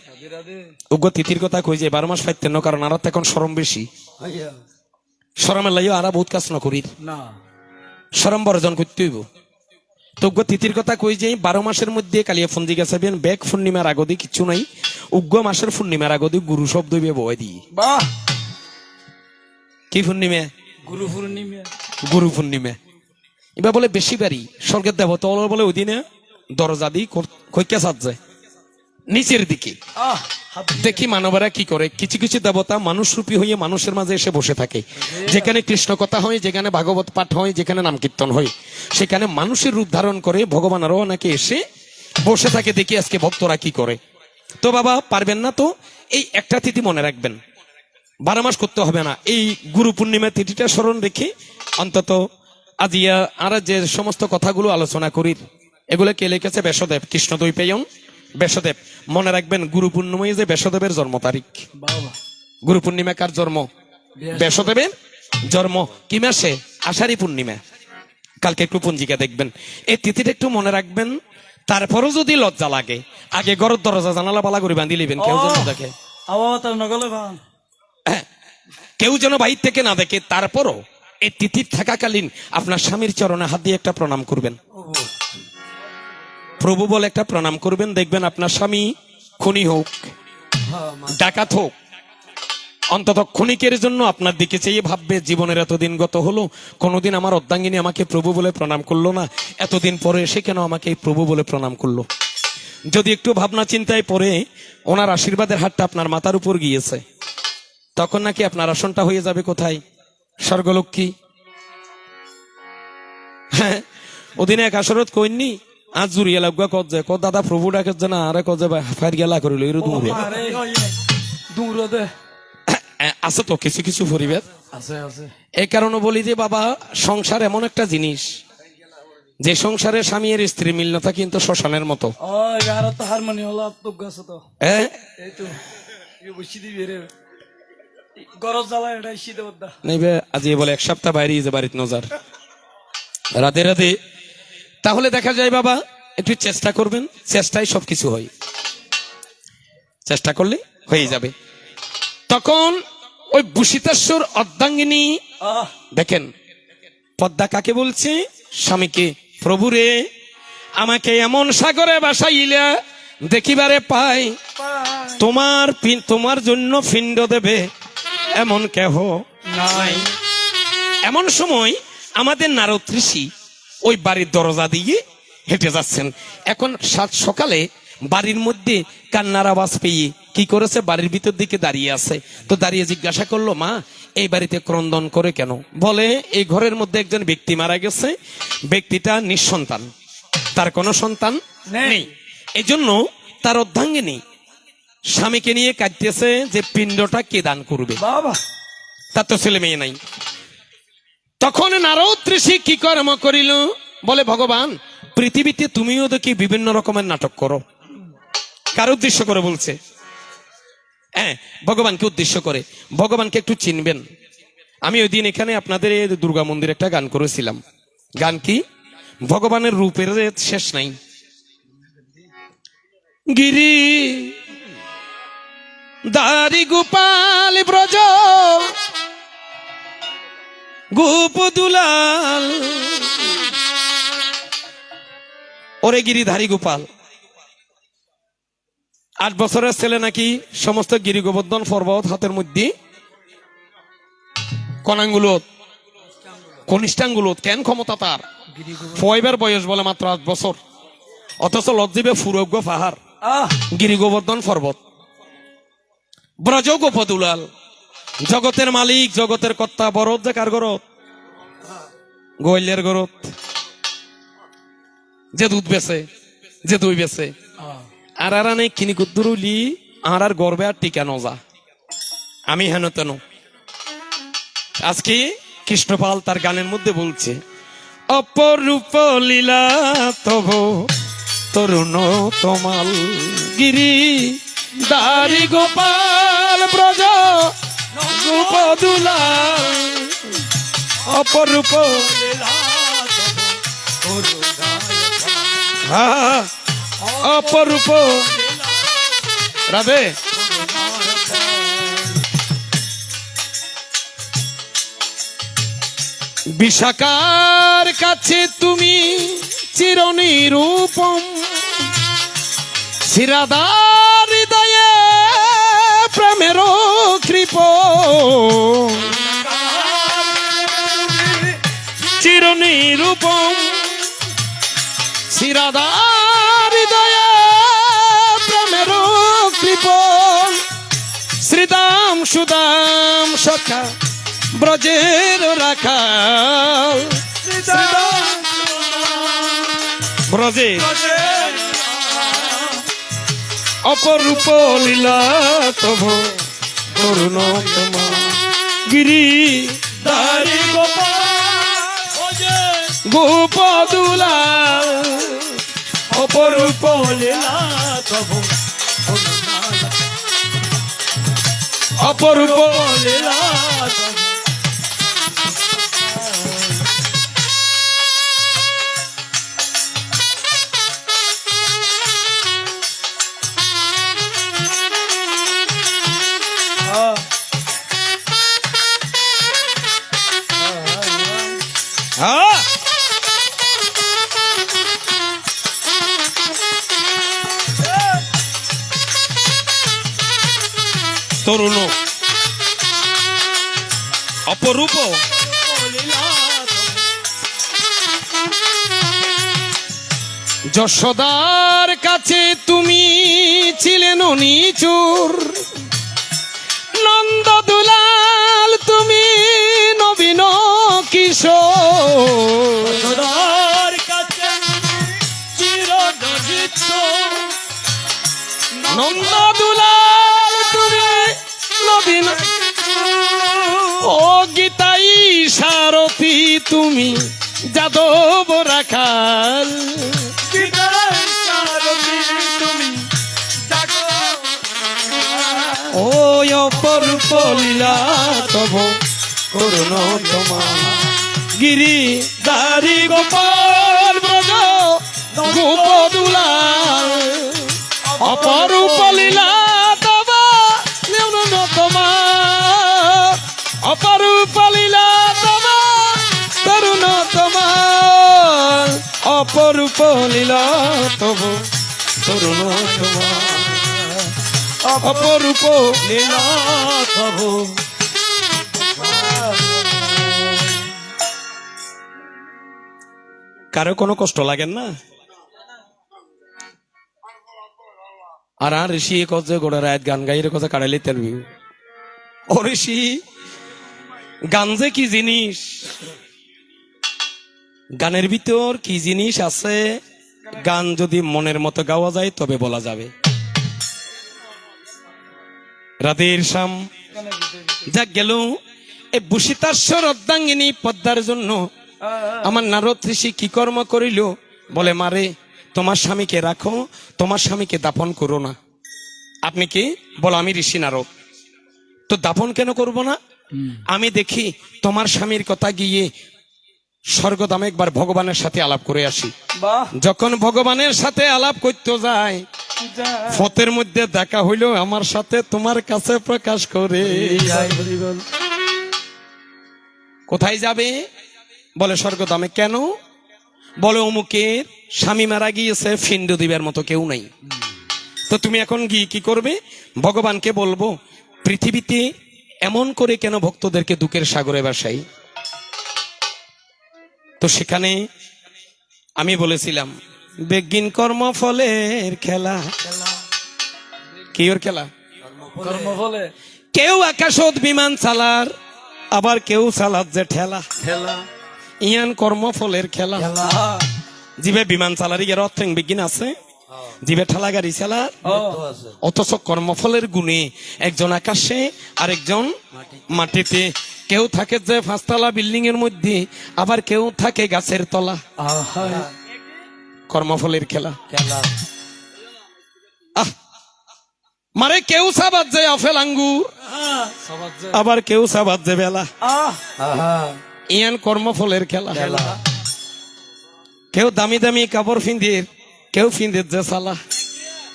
Speaker 3: উগ্র তিথির কথা কই যে 12 মাস পাইতেন, কারণ আর এখন সরম বেশি, সরমের লাইও আর বহুত কাজ নকরির,
Speaker 2: না
Speaker 3: সরম বর্জন করতে হইব। তো উগ্র তিথির কথা কই যে 12 মাসের মধ্যে কালিয়া ফোন জিগা চাইবেন, বেগ পূর্ণিমার আগদি কিচ্ছু নাই, উগ্র মাসের পূর্ণিমার আগদি গুরু শব্দ বয় দিয়ে।
Speaker 2: বাহ
Speaker 3: কি পূর্ণিমা?
Speaker 2: গুরু পূর্ণিমা
Speaker 3: গুরু পূর্ণিমা। এবার বলে বেশি বাড়ি স্বর্গের দেবতা বলে ওই দিনে দরজা দিয়ে কইকা সাজ যায় নিচের দিকে। দেখি মানবরা কি করে, কিছু কিছু দেবতা মানুষ রূপী হয়ে মানুষের মাঝে এসে বসে থাকে। যেখানে কৃষ্ণ কথা হয়, যেখানে ভাগবত পাঠ হয়, যেখানে নাম কীর্তন হয়, সেখানে মানুষের রূপ ধারণ করে ভগবানেরও অনেকে এসে বসে থাকে। দেখি আজকে ভক্তরা কি করে। তো বাবা পারবেন না তো এই একটা তিথি মনে রাখবেন, 12 মাস করতে হবে না, এই গুরু পূর্ণিমা তিথিটা স্মরণ রেখে অন্তত আজিয়া আর যে সমস্ত কথাগুলো আলোচনা করি এগুলো কে লিখেছে? ব্যাসদেব, কৃষ্ণ দ্বৈপায়ন ব্যাসদেব। মনে রাখবেন গুরু পূর্ণিমায় যে ব্যাসদেবের জন্ম তারিখ।
Speaker 2: বাবা
Speaker 3: গুরু পূর্ণিমা কার জন্ম? ব্যাসদেবের জন্ম। কি মাসে? আষাঢ়ী পূর্ণিমা। কালকে একটু পঞ্জিকা দেখবেন, এই তিথিটা একটু মনে রাখবেন। তারপরও যদি লজ্জা লাগে, আগে ঘরের দরজা জানালা বালা করে বাঁধি লিবেন, কেউ যেন না দেখে।
Speaker 2: আবার নগলে ভান
Speaker 3: হ্যাঁ, কেউ যেন বাইর থেকে না দেখে। তারপরও এই তিথি থাকাকালীন আপনার স্বামীর চরণে হাত দিয়ে একটা প্রণাম করবেন, প্রভু বলে একটা প্রণাম করবেন। দেখবেন আপনার স্বামী খুনি হোক, ডাকাত হোক, অন্তত ক্ষণিকের জন্য আপনার দিকে চেয়ে ভাববে, জীবনের এতদিন গত হলো, কোনোদিন আমার অর্ধাঙ্গিনী আমাকে প্রভু বলে প্রণাম করলো না, এতদিন পরে এসে কেন আমাকে এই প্রভু বলে প্রণাম করলো। যদি একটু ভাবনা চিন্তায় পড়ে ওনার আশীর্বাদের হাতটা আপনার মাথার উপর গিয়েছে, তখন নাকি আপনার আসনটা হয়ে যাবে কোথায়? স্বর্গলক্ষ্মী। হ্যাঁ, ওদিনে এক আসরত কইনি, আজ জুড়িয়ে লাগবা কত যায়, কত দাদা প্রভু ডাকে না, আরে কত যাবে ফায়ার গেলা করিল এর দূরে
Speaker 2: দূর দে
Speaker 3: আছে তো কিছু কিছু পরিবার
Speaker 2: আছে আছে।
Speaker 3: এই কারণে বলি যে বাবা, সংসার এমন একটা জিনিস, যে সংসারে স্বামী আর স্ত্রী মিল না থাকে কিন্তু শ্মশানের মতো।
Speaker 2: ও আর তো হারমোনি হলো তো গাছ তো
Speaker 3: হ্যাঁ,
Speaker 2: এই তো বসি দিবি রে গরজ জ্বালা এটা শীতে বদ্দা
Speaker 3: নেবে আজ বলে এক সপ্তাহ বাইরে যে বাড়িতে নজার রাধে রাধে। তাহলে দেখা যায় বাবা, একটু চেষ্টা করবেন, চেষ্টায় সবকিছু হয়, চেষ্টা করলে হয়ে যাবে। তখন ওই বুসিতেশ্বর অর্ধাঙ্গিনী দেখেন, পদ্মা কাকে বলছে? স্বামীকে। প্রভুরে আমাকে এমন সাগরে বাসাইলা দেখিবারে পাই, তোমার জন্য পিণ্ড দেবে এমন কেহ নাই। এমন সময় আমাদের নারদ ঋষি ওই বাড়ির দরজা দিয়ে হেঁটে যাচ্ছেন। এখন সাত সকালে বাড়ির মধ্যে কান্নার আওয়াজ পেয়ে কি করেছে? বাড়ির ভিতর দিকে দাঁড়িয়ে আছে। তো দাঁড়িয়ে জিজ্ঞাসা করলো, মা এই বাড়িতে ক্রন্দন করে কেন? বলে, এই ঘরের মধ্যে একজন ব্যক্তি মারা গেছে, ব্যক্তিটা নিঃসন্তান, তার কোনো সন্তান নেই, এই জন্য তার অর্ধাঙ্গিনী স্বামীকে নিয়ে কাঁদতেছে যে পিণ্ডটা কে দান করবে,
Speaker 2: বাবা
Speaker 3: তার তো ছেলে মেয়ে নাই। তখন নারদ ঋষি কি কর্ম করিল? বলে, ভগবান পৃথিবীতে তুমিও দেখি বিভিন্ন রকমের নাটক করো। কার উদ্দেশ্য করে বলছে? হ্যাঁ, ভগবানকে উদ্দেশ্য করে। ভগবানকে একটু চিনবেন। আমি ওই দিন এখানে আপনাদের দুর্গা মন্দিরে একটা গান করেছিলাম। গান কি? ভগবানের রূপের শেষ নাই। গিরি দারি গোপাল ব্রজ গোপ দুলাল, ওরে গিরিধারী গোপাল। 8 বছরের ছেলে নাকি সমস্ত গিরি গোবর্ধন পর্বত হাতের মধ্যে কনাঙ্গুলত কনিষ্ঠাঙ্গুলত, কেন ক্ষমতা তার? ফয়বার বয়স বলে মাত্র 8 বছর, অথচ লজ্জিবে ফুরগ্য পাহাড় গিরি গোবর্ধন পর্বত। ব্রজ গোপ দুলাল, জগতের মালিক, জগতের কর্তা। বরদ যে কার গরত? গোয়ালের গরত, যে দুধ বেছে, যে দই বেছে। আর আর নেই কিনি কুদ্দুরুলি আর গর্বে আর টিকা নজা আমি হেন তেন। আজকে কৃষ্ণপাল তার গানের মধ্যে বলছে, অপরূপ লীলা তব তরুণ তমাল, গিরি দারি গোপাল ব্রজ গোপ দুলাল, অপরূপ অপরূপ। রাধে বিশাখার কাছে তুমি চিরনিরূপম, শিরাদার হৃদয়ে প্রেমের কৃপ, চিরনিরূপম শিরাদার হৃদয়ে প্রেমের কৃপ, শ্রীদাম সুদাম সখা ব্রজের রাখাল, ব্রজে অপরূপ লীলা তব করুণ তোমা, গিরি দারি গোপ দুলাল, অপরূপ লীলা তব অপরূপ লীলা তব হ্যাঁ তরুণ অপরূপ যশোদার কাছে তুমি ছিলেন নিচুর নন্দ দুলাল তুমি নবীন কিশোর যশোদার কাছে চিরদরিদ্র নন্দ দুলাল তুমি নবীন ও গীতাই সারথী তুমি যাদব রাখাল ও অপরূপ লীলা তব করুণ তোমার গিরি দারি গোপাল ব্রজ গোপ দুলাল অপরূপ লীলা তব করুণ তোমার অপরূপ লীলা তব করুণ তোমার অপরূপ লীলা তব করুণ তোমার অপরূপ লীলা তব কারো কোনো কষ্ট লাগেন না আর ঋষি কজে গোড়া রাত গান গাইরে কথা কাড়াইলে তেলবি ও ঋষি গান যে কি জিনিস গানের ভিতর কি জিনিস আছে গান যদি মনের মতো গাওয়া যায় তবে বলা যাবে রাতের শাম যা গেল এই বুসিতাশ্বর অর্ধাঙ্গিনী পদ্মার জন্য আমার নারদ ঋষি কি কর্ম করিল বলে মারে তোমার স্বামীকে রাখো তোমার স্বামীকে দাফন করো না আপনি কি বলো আমি ঋষি নারদ তো দাফন কেন করব না আমি দেখি তোমার স্বামীর কথা গিয়ে স্বর্গধামে একবার ভগবানের সাথে আলাপ করে আসি যখন ভগবানের সাথে আলাপ করতে যায় ফতের মধ্যে দেখা হইল আমার সাথে তোমার কাছে প্রকাশ করে কোথায় যাবে বলে স্বর্গধামে কেন বলে অমুকের স্বামী মারা গিয়েছে ফিন্ড দিবার মতো কেউ নাই তো তুমি এখন গিয়ে কি করবে ভগবানকে বলবো পৃথিবীতে এমন করে কেন ভক্তদেরকে দুঃখের সাগরে ভাসাই তো সেখানে আমি বলেছিলাম বেগিন কর্মফলের খেলা কি ওর খেলা
Speaker 2: কর্মফলে
Speaker 3: কেউ আকাশত বিমান চালার আবার কেউ চালাত যে ঠেলা
Speaker 2: খেলা
Speaker 3: ইয়ান কর্মফলের খেলা জিবে বিমান চালারি গের অর্থেং বিজ্ঞান আছে জিবে ঠেলা গাড়ি চালার অথচ কর্মফলের গুণে একজন আকাশে আরেকজন মাটিতে কেউ থাকে যে পাঁচতলা বিল্ডিং এর মধ্যে আবার কেউ থাকে গাছের তলা কর্মফলের খেলা আহ মারে কেউ সাবাত যায় আপেল আঙ্গুর আবার কেউ সাবাত যে বেলা ইয়ান কর্মফলের খেলা কেউ দামি দামি কাপড় ফিন্দির কেউ ফিন্দির যে সালা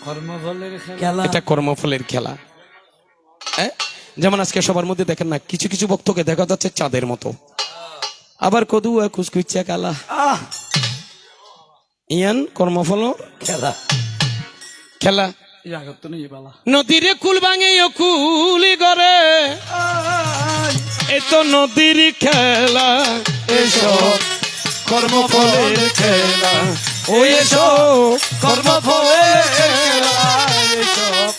Speaker 2: কর্মফলের খেলা
Speaker 3: এটা কর্মফলের খেলা যেমন আজকে সবার মধ্যে দেখেন না কিছু কিছু ভক্তকে দেখা যাচ্ছে চাঁদের মতো আবার কদুয়া কুচকুচা কালা ইয়ান কর্মফল
Speaker 2: খেলা
Speaker 3: খেলা নদীরে কুল ভাঙে কুলি করে এ তো নদীর খেলা এসব কর্মফলের খেলা ও এসব কর্মফলের খেলা এসব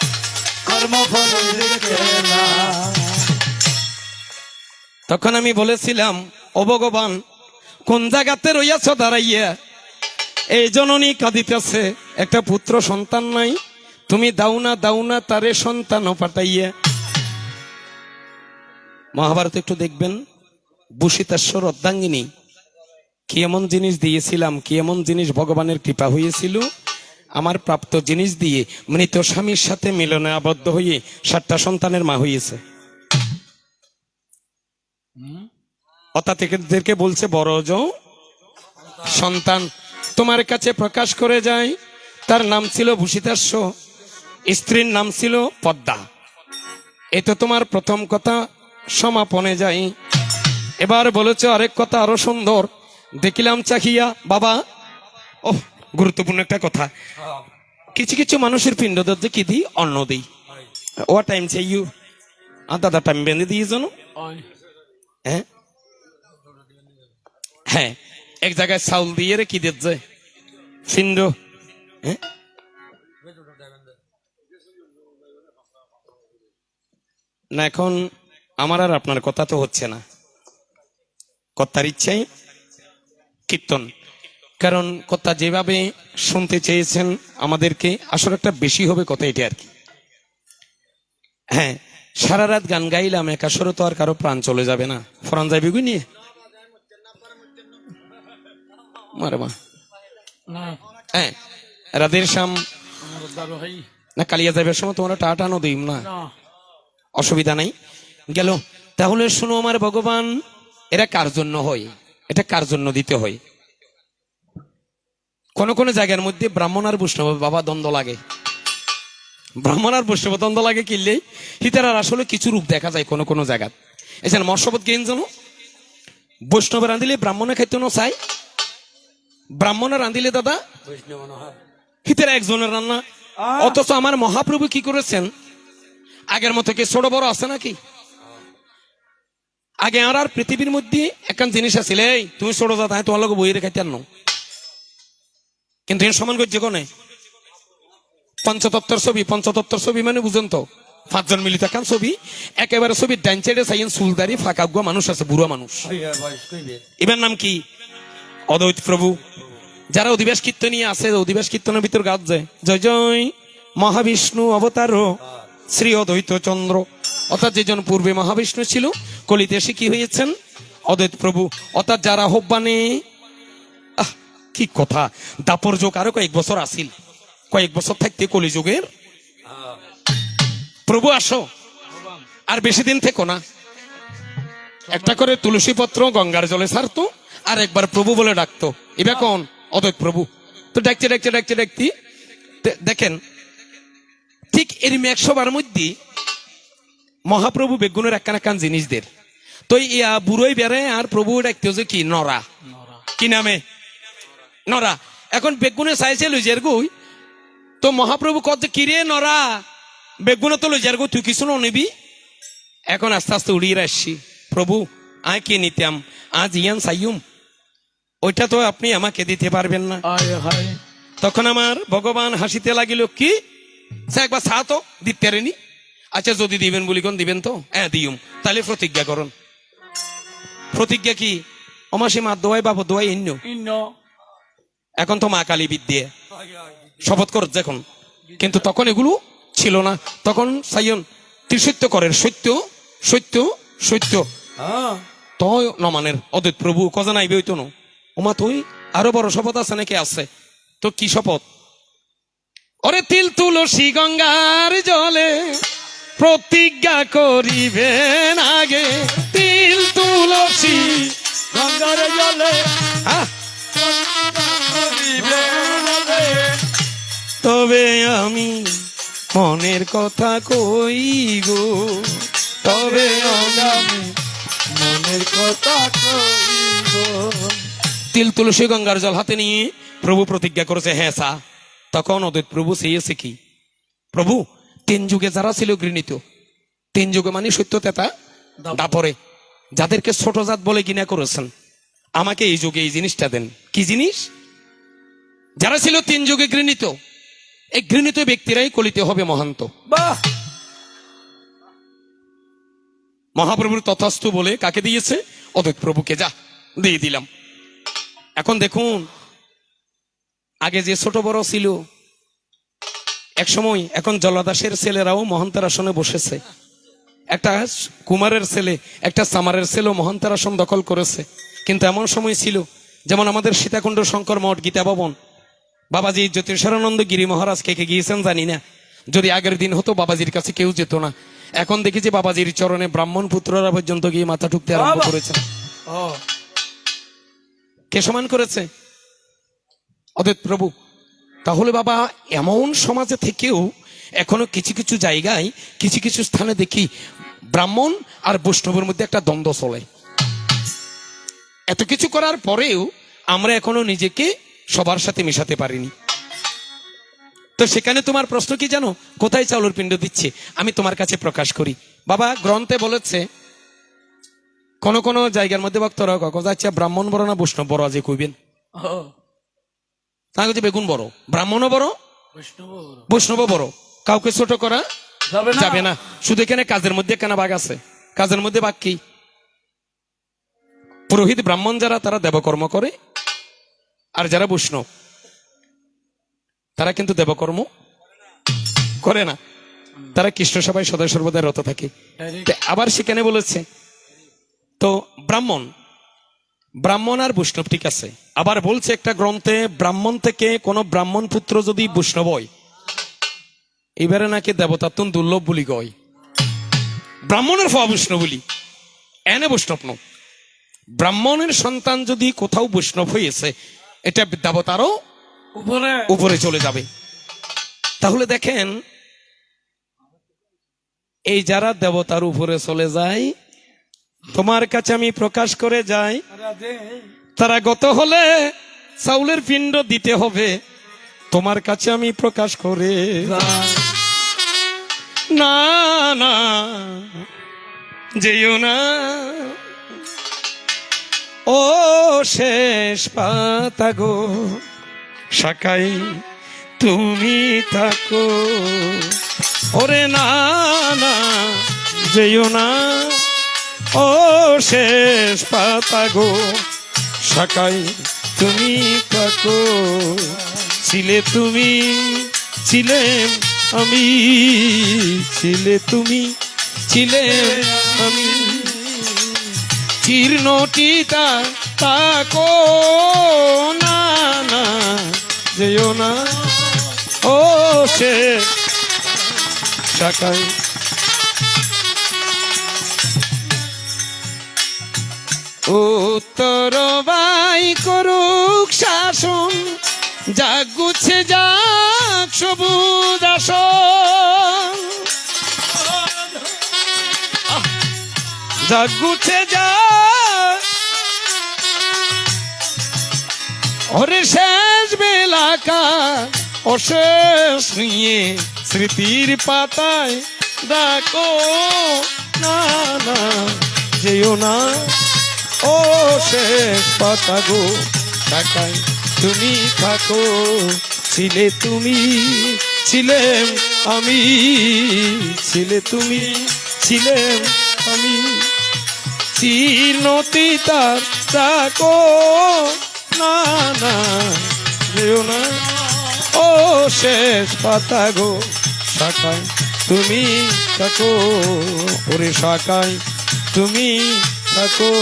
Speaker 3: কর্মফলের খেলা তখন আমি বলেছিলাম ও ভগবান কোন জায়গাতে রইয়াছ দাঁড়াইয়া এই জননী কাঁদিতেছে একটা পুত্র সন্তান নাই তুমি দাও না তারে সন্তানও পাঠাইয়া মহাভারত একটু দেখবেন বুসিতাশ্বর অর্ধাঙ্গিনী কি এমন জিনিস দিয়েছিলাম কি এমন জিনিস ভগবানের কৃপা হয়েছিল আমার প্রাপ্ত জিনিস দিয়ে মৃত স্বামীর সাথে মিলনে আবদ্ধ হয়ে 7টা সন্তানের মা হয়েছে। অতাতিকদেরকে বলছে বড় সন্তান তোমার কাছে প্রকাশ করে যায়। তার নাম ছিল ভূষিতাস্য, স্ত্রীর নাম ছিল পদ্মা। এ তো তোমার প্রথম কথা, সমাপনে যাই। এবার বলেছে আরেক কথা আরো সুন্দর। দেখিলাম চাহিয়া বাবা, ও গুরুত্বপূর্ণ একটা কথা, কিছু কিছু মানুষের পিণ্ডদার্থে কি দিই? অন্ন দিই। ও টাইম চাই ইউ দাদা টাইম বেঁধে দিয়ে জানো। হ্যাঁ হ্যাঁ, এক জায়গায় চাউল দিয়ে রে কি দিচ্ছে পিণ্ড। হ্যাঁ, না এখন আমার আর আপনার কথা তো হচ্ছে না, কর্তার ইচ্ছাই কীর্তন। কারণ কর্তা যেভাবে শুনতে চেয়েছেন আমাদেরকে, আসলে একটা বেশি হবে কথা এটা আর কি। হ্যাঁ, সারা রাত গান গাইলাম, একাশরে তো আর কারো প্রাণ চলে যাবে না। ফরান যাইবে গু নিয়ে মারে মা। হ্যাঁ, রাধের শাম না কালিয়া যাইবার সময় তোমরা টাটানো দিম না, অসুবিধা নাই। গেল তাহলে শুনো আমার ভগবান, এরা কার জন্য হয়? এটা কার জন্য দিতে হয়? কোন কোন জায়গার মধ্যে ব্রাহ্মণ আর বৈষ্ণব বাবা দ্বন্দ্ব লাগে। ব্রাহ্মণ আর বৈষ্ণব দ্বন্দ্ব লাগে কিনলে হিতারার আসলে কিছু রূপ দেখা যায় কোন কোন জায়গা। এখানে মর্ষবত গেন জানো, বৈষ্ণব রাঁধিলে ব্রাহ্মণে খাইতে না চাই, ব্রাহ্মণে রাঁধিলে দাদা হিতারা একজনের রান্না। অথচ আমার মহাপ্রভু কি করেছেন, আগের মতো কি ছোট বড় আছে নাকি? আগে আর পৃথিবীর মধ্যে একখান জিনিস আছিল, এই তুমি ছোট যা তাই তোমার লোক বই রেখাইতে আন, কিন্তু সমান করছে কোনে পঞ্চতত্ত্বর ছবি। পঞ্চতত্ত্বর ছবি মানে বুঝেন তো, 5 জন মিলিত একখান ছবি, একেবারে ছবি ডাইন সাইডে চাইন চুলদারি ফাঁকা গুয়া মানুষ আছে, বুড়ো মানুষ। এবার নাম কি? অদ্বৈত প্রভু। যারা অধিবেশ কীর্তনীয় আছে, অধিবেশ কীর্তনের ভিতর গাছ যায় জয় জয় মহাবিষ্ণু অবতার শ্রী অদ্বৈত চন্দ্র। অর্থাৎ যেজন পূর্বে মহাবিষ্ণু ছিল, কলিতে এসে কি হয়েছেন? অদ্বৈত প্রভু। অর্থাৎ যারা আহ্বানে, কি কথা, দাপর যোগ আরো কয়েক বছর আসিল, কয়েক বছর থাকতে কলিযুগের প্রভু আসো, আর বেশি দিন থেকো না। একটা করে তুলসী পত্র গঙ্গার জলে ছাড়তো, আর একবার প্রভু বলে ডাকতো। এবার কোন? অদ্বৈত প্রভু। তো ডাকতে ডাকতে ডাকতে ডাকতে দেখেন ঠিক এর 100 বার মধ্যে মহাপ্রভু বেগুনের একখান জিনিসদের তো ইয়া বুড়োই বেড়ে, আর প্রভু ডাকতে যে কি নরা, কি নামে? নরা। এখন বেগুনে চাইছে লুজের গুই, তো মহাপ্রভু কত কিরে নরা, বেগুনে তো লুজের গু, তুই কিছু নিবি? এখন আস্তে আস্তে উড়িয়ে আসছি, প্রভু আয় কি নিতাম, আজ ইয়ান সাইয়ুম, ওইটা তো আপনি আমাকে দিতে পারবেন না। তখন আমার ভগবান হাসিতে লাগিল, কি একবার চা তো দিতে পারেনি? আচ্ছা যদি দিবেন বলি কোন দিবেন তো? হ্যাঁ দিউম, তাহলে প্রতিজ্ঞা করুন। প্রতিজ্ঞা কি? অমাসী মা দোয়াই বাবু দোয়াই ইন্ন। এখন তো মা কালী বিদ্যে শপথ কর যখন, কিন্তু তখন এগুলো ছিল না। তখন সাইয়ন ত্রিসত্য করেন, সত্য সত্য সত্য তো নমানের অদ্বৈত প্রভু কজা নাইবে হইতো না। ওমা তুই আরো বড় শপথ আছে নাকি? আছে। তো কি শপথ? ওরে তিল তুলসী গঙ্গার জলে প্রতিজ্ঞা করিবেন আগে, তিল তুলসী গঙ্গার জলে তবে আমি মনের কথা কই গো, তবে আমি মনের কথা কই গো। তিল তুলসী গঙ্গার জল হাতে নিয়ে প্রভু প্রতিজ্ঞা করেছে, হ্যাঁ সা। তখন অদ্বৈত প্রভু চেয়েছে কি? প্রভু 3 যুগে যারা ছিল ঘৃণিত, 3 যুগে মানে সত্য তেতা দাপরে, যাদেরকে ছোট জাত বলে ঘৃণা করেছেন, আমাকে এই যুগে এই জিনিসটা দেন। কি জিনিস? যারা ছিল 3 যুগে ঘৃণিত, এই ঘৃণিত ব্যক্তিরাই কলিতে হবে মহান্ত। মহাপ্রভুর তথাস্তু বলে কাকে দিয়েছে? অদ্বৈত প্রভুকে। যা দিয়ে দিলাম। এখন দেখুন, আগে যে ছোট বড় ছিল এক সময়, এখন জলদাসের ছেলেরাও মহন্তের আসনে বসেছে। একটা কুমারের ছেলে, একটা সামারের ছেলেও মহন্তের আসন দখল করেছে। কিন্তু এমন সময় ছিল, যেমন আমাদের সীতাকুণ্ড শঙ্কর মঠ, গীতা ভবন, বাবাজি জ্যোতিষানন্দ গিরি মহারাজ কে গিয়েছেন জানি না, যদি আগের দিন হতো বাবাজির কাছে কেউ যেত না। এখন দেখেছি বাবাজির চরণে ব্রাহ্মণ পুত্ররা পর্যন্ত গিয়ে মাথা ঠুকতে আরম্ভ করেছে।
Speaker 2: ও
Speaker 3: কে সমান করেছে? অদ্বৈত প্রভু। তাহলে বাবা এমন সমাজে থেকেও এখনো কিছু কিছু জায়গায় কিছু কিছু স্থানে দেখি ব্রাহ্মণ আর বৈষ্ণবের মধ্যে একটা দ্বন্দ্ব চলে। এত কিছু করার পরেও আমরা এখনো নিজেকে সবার সাথে মেশাতে পারিনি। তো সেখানে তোমার প্রশ্ন কি জানো, কোথায় চাউলের পিণ্ড দিচ্ছে? আমি তোমার কাছে প্রকাশ করি। বাবা গ্রন্থে বলেছে কোন কোন জায়গার মধ্যে ভক্তরা যাচ্ছে ব্রাহ্মণ বড় না বৈষ্ণব বড় আজ কইবেন।
Speaker 2: ও
Speaker 3: তা হচ্ছে বেগুন বড়, ব্রাহ্মণও বড়,
Speaker 2: বৈষ্ণব
Speaker 3: বৈষ্ণব বড়, কাউকে ছোট করা
Speaker 2: যাবে না
Speaker 3: যাবে না। শুধু এখানে কাজের মধ্যে কেন ভাগ আছে? কাজের মধ্যে ভাগ কি? পুরোহিত ব্রাহ্মণ যারা তারা দেবকর্ম করে, আর যারা বৈষ্ণব তারা কিন্তু দেবকর্ম করে না, তারা কৃষ্ণ সভায় সদা সর্বদা রত থাকে। তো আবার সেখানে বলেছে তো ব্রাহ্মণ আর বৈষ্ণব ঠিক আছে। আবার বলছে একটা গ্রন্থে ব্রাহ্মণ থেকে কোন ব্রাহ্মণ পুত্র যদি বৈষ্ণব হয় এবারে নাকি দেবতাত্ম দুর্লভ বলি গয়। ব্রাহ্মণের ফা বৈষ্ণব বলি এনে বৈষ্ণব ন, ব্রাহ্মণের সন্তান যদি কোথাও বৈষ্ণব হয়েছে এটা দেবতারও
Speaker 2: উপরে
Speaker 3: উপরে চলে যাবে। তাহলে দেখেন এই যারা দেবতার উপরে চলে যায়, তোমার কাছে আমি প্রকাশ করে যাই, তারা গত হলে চাউলের পিণ্ড দিতে হবে। তোমার কাছে আমি প্রকাশ করে না না যেও না ও শেষ পাতা গো, শাখায় তুমি থাকো। ওরে না না যেও না ও শেষ পাতা গো, শাখায় তুমি থাকো। ছিলে তুমি, ছিলে আমি, ছিলে তুমি, ছিলে আমি, জীর্ণটিতা তাকো না না যেও না ও সে শাখায়। উত্তর বাই করুক শাসন, যাক গুছে যাক সবুজ আসন, যাক গুছে যাক ওরে শেষ বেলাকার অশেষ নিয়ে স্মৃতির পাতায় ডাকো না না যেও না ও শেষ পাতা গো, শাখায় তুমি থাকো। ছিলে তুমি, ছিলেম আমি, ছিলে তুমি, ছিলেম আমি, চিরনতি তার থাকো না না যেও না ও শেষ পাতা গো, শাখায় তুমি থাকো। ওরে শাখায় তুমি থাকো।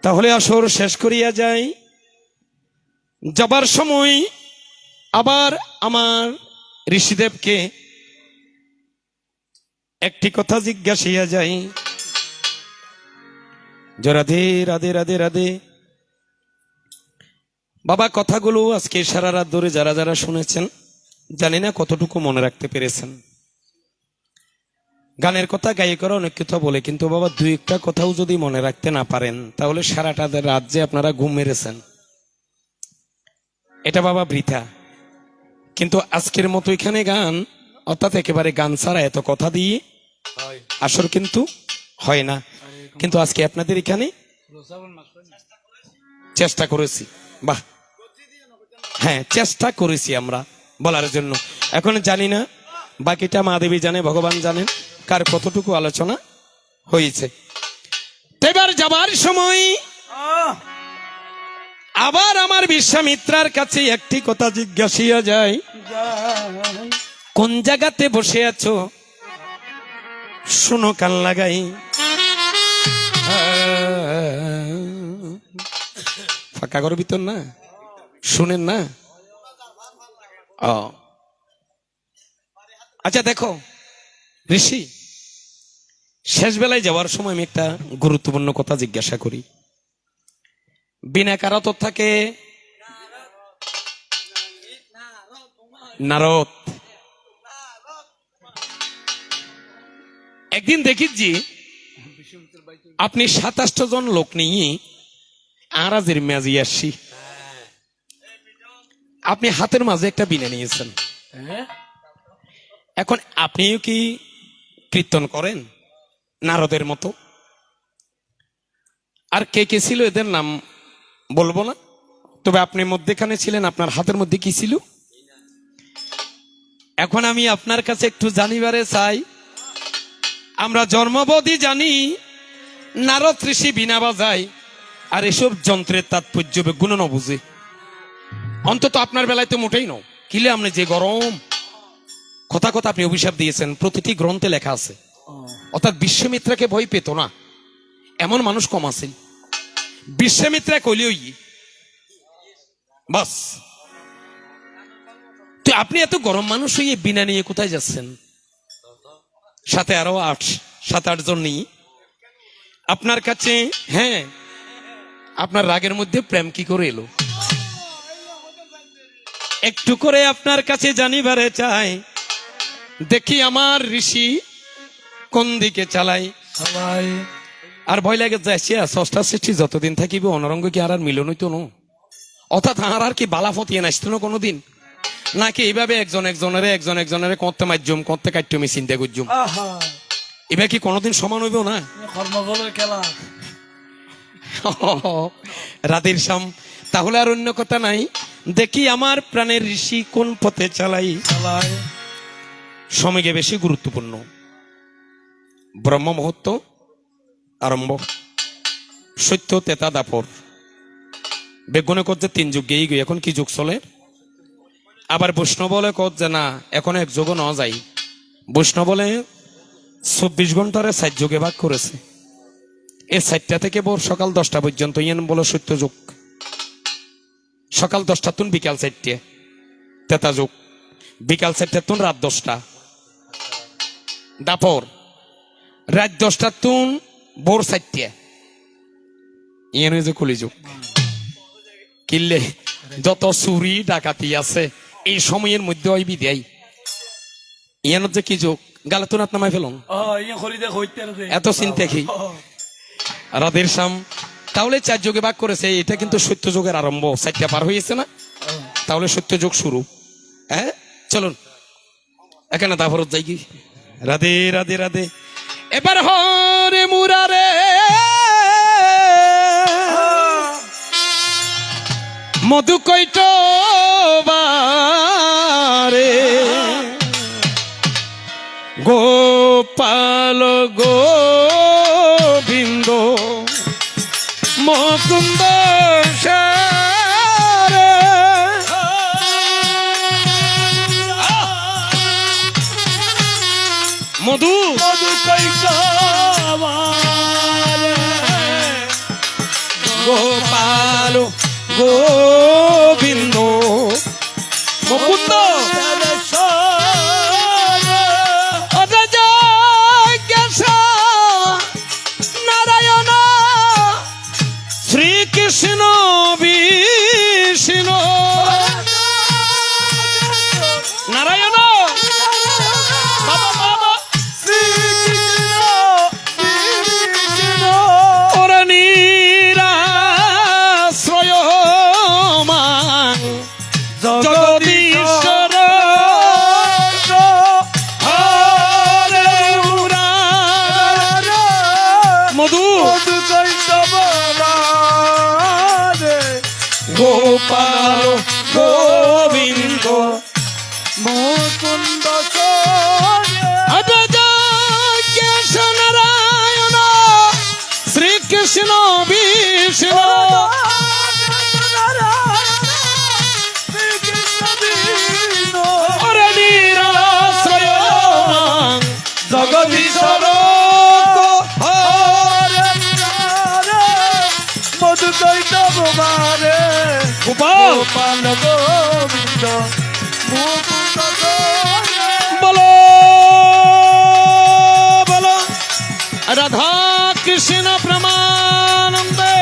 Speaker 3: তাহলে আসর শেষ করিয়া যাই। যাবার সময় আবার আমার ঋষিদেবকে একটি কথা জিজ্ঞাসিয়া যাই। রাধে রাধে রাধে রাধে। বাবা কথাগুলো আজকে সারা রাত ধরে যারা যারা শুনেছেন জানি না কতটুকু মনে রাখতে পেরেছেন। গানের কথা গায়ে করা অনেক কথা বলে, কিন্তু বাবা দুই একটা কথাও যদি মনে রাখতে না পারেন তাহলে সারাটা রাত যে আপনারা ঘুম মেরেছেন এটা বাবা বৃথা। কিন্তু আজকের মতো এখানে গান অর্থাৎ একেবারে গান ছাড়া এত কথা দিয়ে আসর কিন্তু হয় না। কিন্তু আজকে আপনাদের এখানে চেষ্টা করেছি, বাহ হ্যাঁ চেষ্টা করেছি আমরা বলার জন্য। এখন জানি না বাকিটা মা দেবী জানে, ভগবান জানেন কার কতটুকু আলোচনা হয়েছে। এবার যাবার সময় আবার আমার বিশ্বামিত্রার কাছে একটি কথা জিজ্ঞাসিয়া যায়। কোন জায়গাতে বসে আছো শোনো কান লাগাই। কাগরের ভিতর না, শুনেন না? ও আচ্ছা, দেখো ঋষি, শেষ বেলায় যাওয়ার সময় আমি একটা গুরুত্বপূর্ণ কথা জিজ্ঞাসা করি। বিনা কারত থাকে নারদ। একদিন দেখিছি আপনি 27 জন লোক নিয়ে আরাজের মাঝে আসছি, আপনি হাতের মাঝে একটা বিনা নিয়েছেন। এখন আপনিও কি কীর্তন করেন নারদের মতো? আর কে কে ছিল এদের নাম বলবো না, তবে আপনি মধ্যেখানে ছিলেন, আপনার হাতের মধ্যে কি ছিল? এখন আমি আপনার কাছে একটু জানিবারে চাই, আমরা জন্মবধি জানি নারদ ঋষি বিনা বাজায়, আর এসব যন্ত্রের তাৎপর্য গুণ ন বুঝে। অন্তত আপনার বেলায় তো মোটেই ন, কিলে আপনি যে গরম কথা কথা আপনি অভিশাপ দিয়েছেন, প্রতিটি গ্রন্থে লেখা আছে। অর্থাৎ বিশ্বমিত্রাকে ভয় পেত না এমন মানুষ কম আছে। বিশ্বমিত্রা কইলেই বাস। তো আপনি এত গরম মানুষ হয়ে বিনা নিয়ে কোথায় যাচ্ছেন? সাথে আরো 7-8 জন নিয়ে আপনার কাছে। হ্যাঁ, আপনার রাগের মধ্যে প্রেম কি করে এলো? একটু করে আপনার কাছে জানিবারে চাই, দেখি আমার ঋষি কোন দিকে চালাই। আর ভয় লাগে যাচ্ছে ষষ্ঠা সৃষ্টি যতদিন থাকিব অনরঙ্গ কি আর মিলন হইতো ন? অর্থাৎ আর কি বালা ফতিয়ে নাচতো না কোনোদিন, নাকি এইভাবে একজন একজনের করতে মাধ্যম করতে কাট্য আমি চিন্তা করছুম, এবার কি কোনোদিন সমান হইব না?
Speaker 2: খেলা
Speaker 3: রাধের শ্যাম। তাহলে আর অন্য কথা নাই, দেখি আমার প্রাণের ঋষি কোন পথে চালাই। সময়কে বেশি গুরুত্বপূর্ণ। ব্রহ্ম মুহূর্ত আরম্ভ, সত্য তেতা দাপর। বেগুনে করছে 3 যুগ গেই গই, এখন কি যুগ চলে? আবার বৈষ্ণব বলে কত যে না এখন 1 যুগ ন যাই। বৈষ্ণব বলে 24 ঘন্টারে 4 যুগে ভাগ করেছে। এই 4টা থেকে ভোর সকাল 10টা পর্যন্ত ইয়েন বলে সত্য যুগ। সকাল 10টা তুন বিকাল 4টে তেতা যুগ, বিকাল 4টে তুন রাত 10টা দাপর, রাত 10টা তুন ভোর 4টে ইয়েন যে কলি যুগ। কিনলে যত চুরি ডাকাতি আছে এই সময়ের মধ্যে ওই বিদায় ইয়ান যে কি যুগ গালে তো নাত নামাই ফেলুন, এত চিন্তা কি রাধের শ্যাম। তাহলে 4 যুগে ভাগ করেছে, এটা কিন্তু সত্য যুগের আরম্ভ। 4টা পার হয়েছে না, তাহলে সত্য যুগ শুরু। হ্যাঁ চলুন এখানে তারপর যাই কি। রাধে রাধে রাধে। এবার হরে মুরারে মধু কৈট বারে গোপাল গোবিন্দ মুকুন্দ সারে। মধু মধু কৈট গোপাল গোবিন্দ মুকুন্দ নারায়ণ শ্রীকৃষ্ণ বিষ্ণু নারায়ণ বাবা বাবা শ্রীকৃষ্ণ ওরে নিরাশ্রয় মান জগদীশ্বর হরে মুরারে মধু গোপাল গোবিন্দ মুকুন্দ নারায়ণ শ্রীকৃষ্ণ বিষ্ণু হরে নিরাশ্রয় জগদীশ্বর
Speaker 2: মধু কৈতব বারে
Speaker 3: গোপাল
Speaker 2: গোপাল গোবিন্দ মুকুন্দ
Speaker 3: বলো বলো রাধা কৃষ্ণ প্রমানন্দে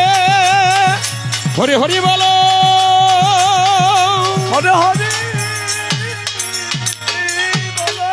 Speaker 3: হরি হরি বলো
Speaker 2: হরে হরে বলো।